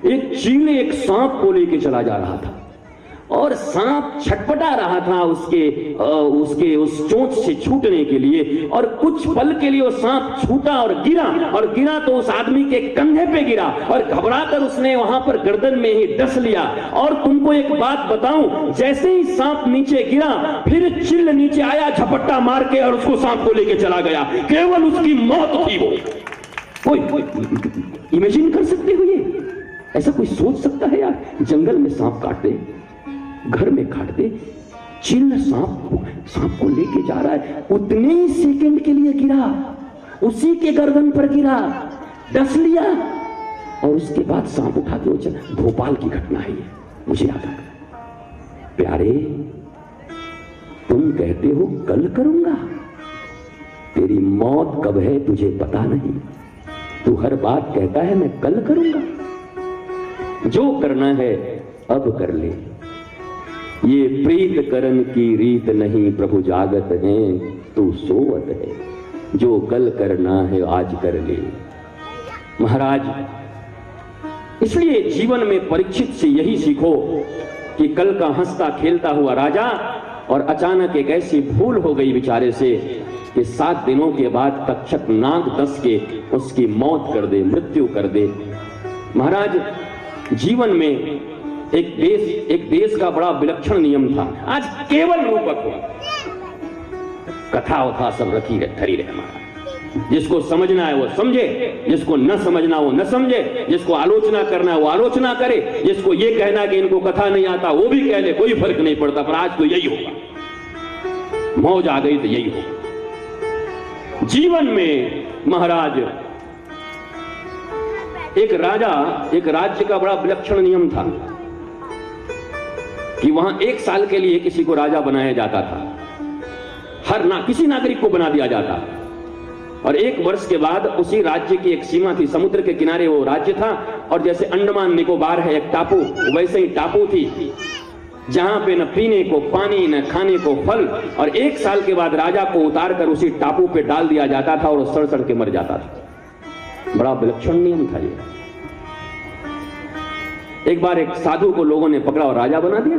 एक चील एक सांप को लेके चला जा रहा था और सांप छटपटा रहा था उसके उस चोंच से छूटने के लिए, और कुछ पल के लिए वो सांप छूटा और गिरा तो उस आदमी के कंधे पे गिरा और घबराकर उसने वहां पर गर्दन में ही डस लिया। और तुमको एक बात बताऊं, जैसे ही सांप नीचे गिरा फिर चिल्ल नीचे आया झपट्टा मार के और उसको सांप को लेके चला गया। केवल उसकी मौत थी वो। कोई इमेजिन कर सकते हो ये? ऐसा कोई सोच सकता है यार? जंगल में सांप काटते, घर में काट दे, चिल्ल सांप को लेके जा रहा है, उतने ही सेकंड के लिए गिरा, उसी के गर्दन पर गिरा, डस लिया और उसके बाद सांप उठा के चला। भोपाल की घटना है ये, मुझे याद आ गया। प्यारे, तुम कहते हो कल करूंगा, तेरी मौत कब है तुझे पता नहीं। तू हर बात कहता है मैं कल करूंगा, जो करना है अब कर ले। ये प्रीत करन की रीत नहीं प्रभु जागत है, तू सोवत है, जो कल करना है आज कर ले। महाराज, इसलिए जीवन में परीक्षित से यही सीखो कि कल का हंसता खेलता हुआ राजा, और अचानक एक ऐसी भूल हो गई बेचारे से कि 7 दिनों के बाद तक्षक नाग दस के उसकी मौत कर दे, मृत्यु कर दे। महाराज, जीवन में एक देश का बड़ा विलक्षण नियम था, आज केवल रूपक हुआ, कथा वथा सब रखी धरी रहे। महाराज, जिसको समझना है वो समझे, जिसको न समझना वो न समझे, जिसको आलोचना करना है वो आलोचना करे, जिसको ये कहना कि इनको कथा नहीं आता वो भी कह ले, कोई फर्क नहीं पड़ता। पर आज तो यही होगा, मौज आ गई तो यही होगा। जीवन में महाराज, एक राज्य का बड़ा विलक्षण नियम था कि वहां 1 साल के लिए किसी को राजा बनाया जाता था, किसी नागरिक को बना दिया जाता, और 1 वर्ष के बाद उसी राज्य की एक सीमा थी, समुद्र के किनारे वो राज्य था, और जैसे अंडमान निकोबार है एक टापू, वैसे ही टापू थी जहां पे न पीने को पानी न खाने को फल, और 1 साल के बाद राजा को उतार कर उसी टापू पे डाल दिया जाता था और सड़ सड़ के मर जाता था। बड़ा विलक्षण नियम था ये। एक बार एक साधु को लोगों ने पकड़ा और राजा बना दिया।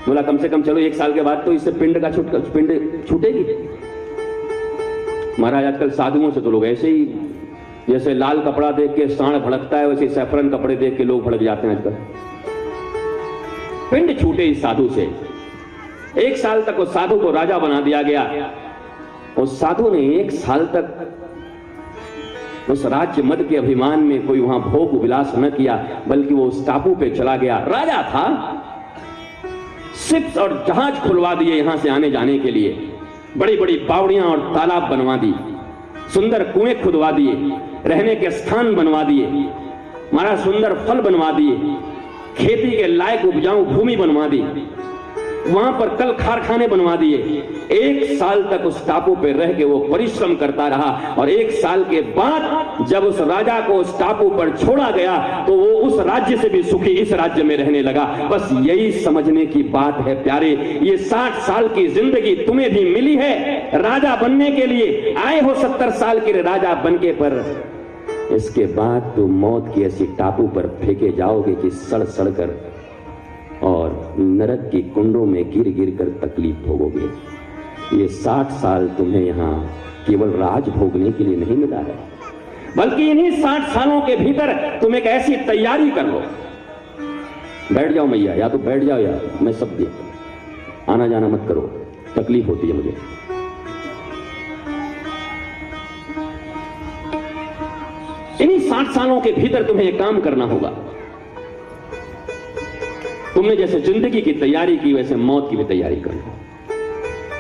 बोला कम से कम चलो 1 साल के बाद तो इससे पिंड छूटेगी। महाराज आजकल साधुओं से तो लोग ऐसे ही, जैसे लाल कपड़ा देख के सांड भड़कता है वैसे सैफरन कपड़े देख के लोग भड़क जाते हैं आजकल। पिंड छूटे इस साधु से। 1 साल तक उस साधु को राजा बना दिया गया। उस साधु ने 1 साल तक उस राज्य मद के अभिमान में कोई वहां भोग विलास न किया, बल्कि वो उस टापू पे चला गया। राजा था, शिप्स और जहाज खुलवा दिए यहां से आने जाने के लिए, बड़ी बड़ी बावड़ियां और तालाब बनवा दी, सुंदर कुएं खुदवा दिए, रहने के स्थान बनवा दिए, हमारा सुंदर फल बनवा दिए, खेती के लायक उपजाऊ भूमि बनवा दी, वहां पर कल कारखाने बनवा दिए। 1 साल तक उस टापू पे रह के वो परिश्रम करता रहा, और 1 साल के बाद जब उस राजा को उस टापू पर छोड़ा गया तो वो उस राज्य से भी सुखी इस राज्य में रहने लगा। बस यही समझने की बात है प्यारे। ये 60 साल की जिंदगी तुम्हें भी मिली है राजा बनने के लिए। आए हो 70 साल के राजा बनके, पर इसके बाद तुम मौत की ऐसी टापू पर फेंके जाओगे कि सड़ सड़ कर और नरक की कुंडों में गिर गिर कर तकलीफ भोगोगे। ये 60 साल तुम्हें यहाँ केवल राज भोगने के लिए नहीं मिला है, बल्कि इन्हीं 60 सालों के भीतर तुम एक ऐसी तैयारी कर लो। बैठ जाओ मैया, या तो बैठ जाओ या मैं सब दे, आना जाना मत करो, तकलीफ होती है मुझे। इन्हीं 60 सालों के भीतर तुम्हें एक काम करना होगा। तुमने जैसे जिंदगी की तैयारी की वैसे मौत की भी तैयारी कर लो।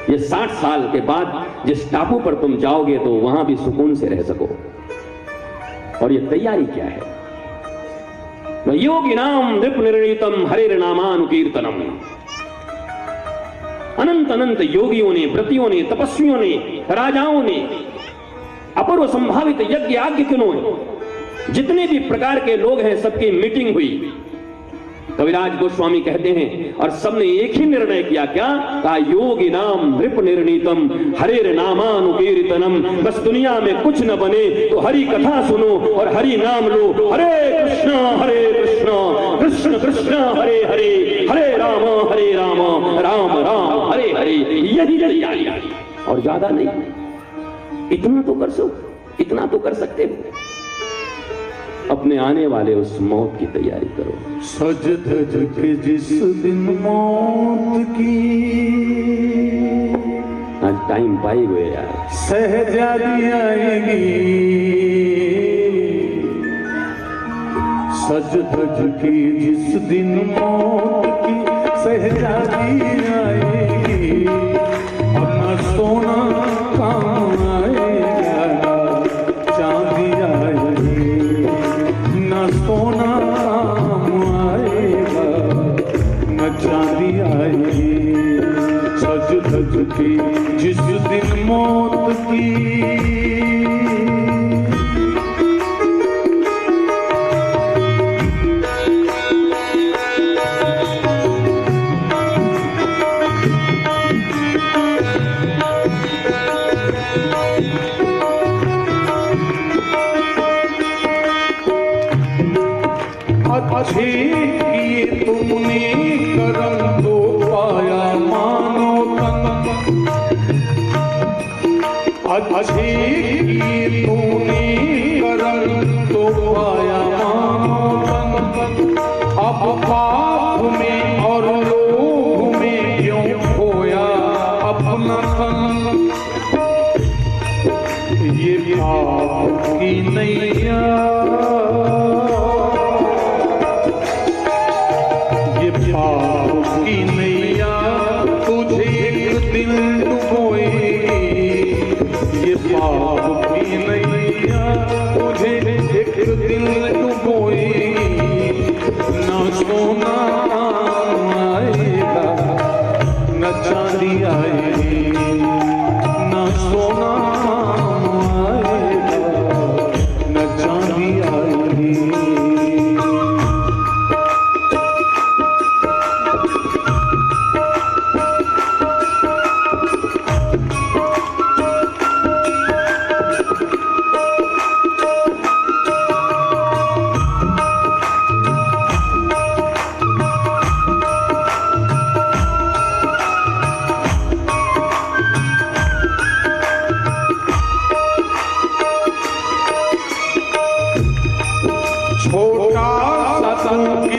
ये 60 साल के बाद जिस टापू पर तुम जाओगे तो वहां भी सुकून से रह सको। और ये तैयारी क्या है? योगिनाम नृप निर्णीतम हरेर नामानुकीर्तनम। अनंत अनंत योगियों ने, व्रतियों ने, तपस्वियों ने, राजाओं ने, अपूर्व संभावित यज्ञ याज्ञिकों ने, जितने भी प्रकार के लोग हैं सबकी मीटिंग हुई। कविराज गोस्वामी कहते हैं और सबने एक ही निर्णय किया, क्या कहा? योगी नाम नृप निर्णीतम हरेर नामानुकीर्तनम। बस दुनिया में कुछ न बने तो हरि कथा सुनो और हरि नाम लो। हरे कृष्ण कृष्ण कृष्ण हरे हरे, हरे राम राम राम हरे हरे। यही तैयारी और ज्यादा नहीं। इतना तो कर सो, इतना तो कर सकते हो। अपने आने वाले उस मौत की तैयारी करो।
सज धज के जिस दिन मौत की,
आज टाइम पाई हुए यार,
सहजादी आएगी। सज धज के जिस दिन मौत की सहजादी आएगी। अपना सोना काम आएगा, चांदी आएगी। न सोना काम आएगा, न चांदी आएगी। सज धज के जिस दिन मौत की। अच्छे किए तुमने करम तो पाया मानो तन। अच्छे किए तुमने करम तो पाया मानो तन। अब पाप में और लोभ में क्यों खोया अपना तन। ये पाप की नैया, पाप की नैया तुझे एक दिन डुबोएगी। ये पाप की नैया तुझे एक दिन डुबोएगी। न सोना आएगा, न चांदी आएगी। न सोना आएगा, न चांदी आएगी।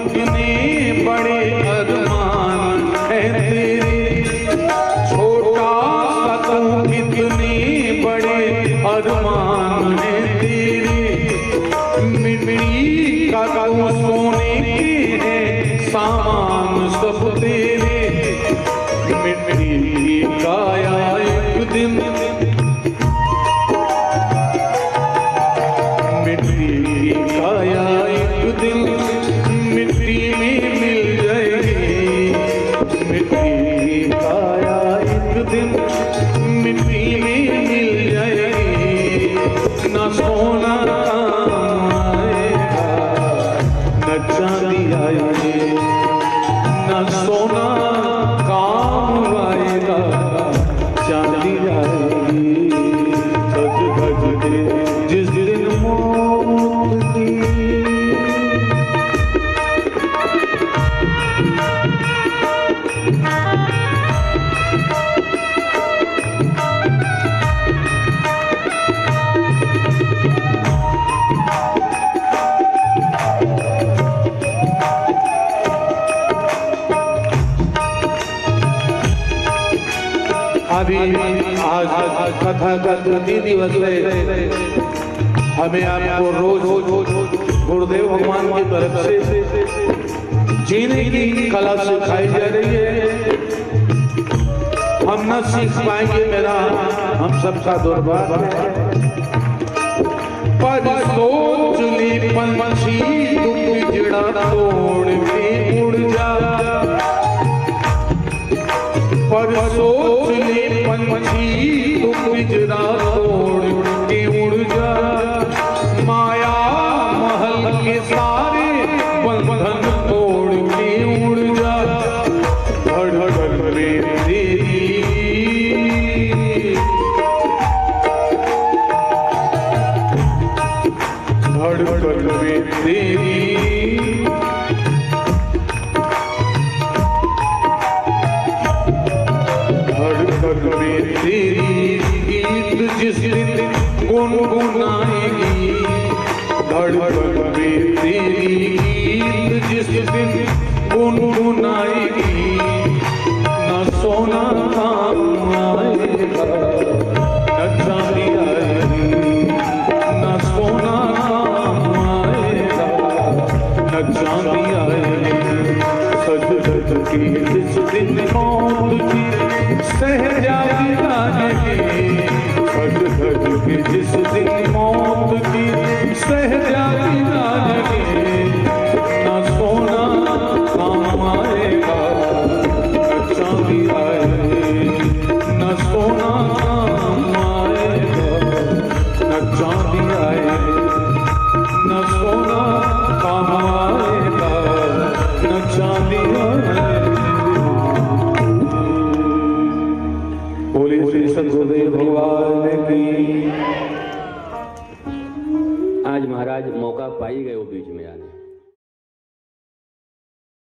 कितने बड़े अरमान है तेरे, छोटा सा तू कितने बड़े अरमान है तेरे, मिट्टी का तू सोने के है सामान सब तेरे, मिट्टी की काया एक दिन, मिट्टी की काया एक दिन मिट्टी में मिल जाएगी, मिट्टी की काया एक दिन मिट्टी में मिल जाएगी, न सोना काम आएगा न चांदी आएगी, न सोना काम आएगा चांदी आएगी, सज धज के जिस दिन मौत की। अभी आज कथा का तृतीय दिवस है, हमें आपको रोज गुरुदेव भगवान की तरफ से जीने की कला सिखाई जा रही है। हम न सीख पाएंगे मेरा हम सबका दुर्भाग्य है, पर सोच ली पंछी तू पिंजड़ा तोड़ के उड़ जा, पर सोच ले पंछी तू पिंजरा तोड़ के उड़ जा, माया महल के सारे बंधन तोड़ के उड़ जा, धड़धड़ में तेरी धड़धड़ में तेरी में तेरी गीत जिस दिन गुनगुनाएगी, धड़धड़ में तेरी गीत जिस दिन गुनगुनाएगी, न सोना काम आएगा न चांदी आएगी, न सोना काम आएगा न चांदी आएगी, सज धज की जिस दिन मौत की सहजादी आएगी, सज धज की जिस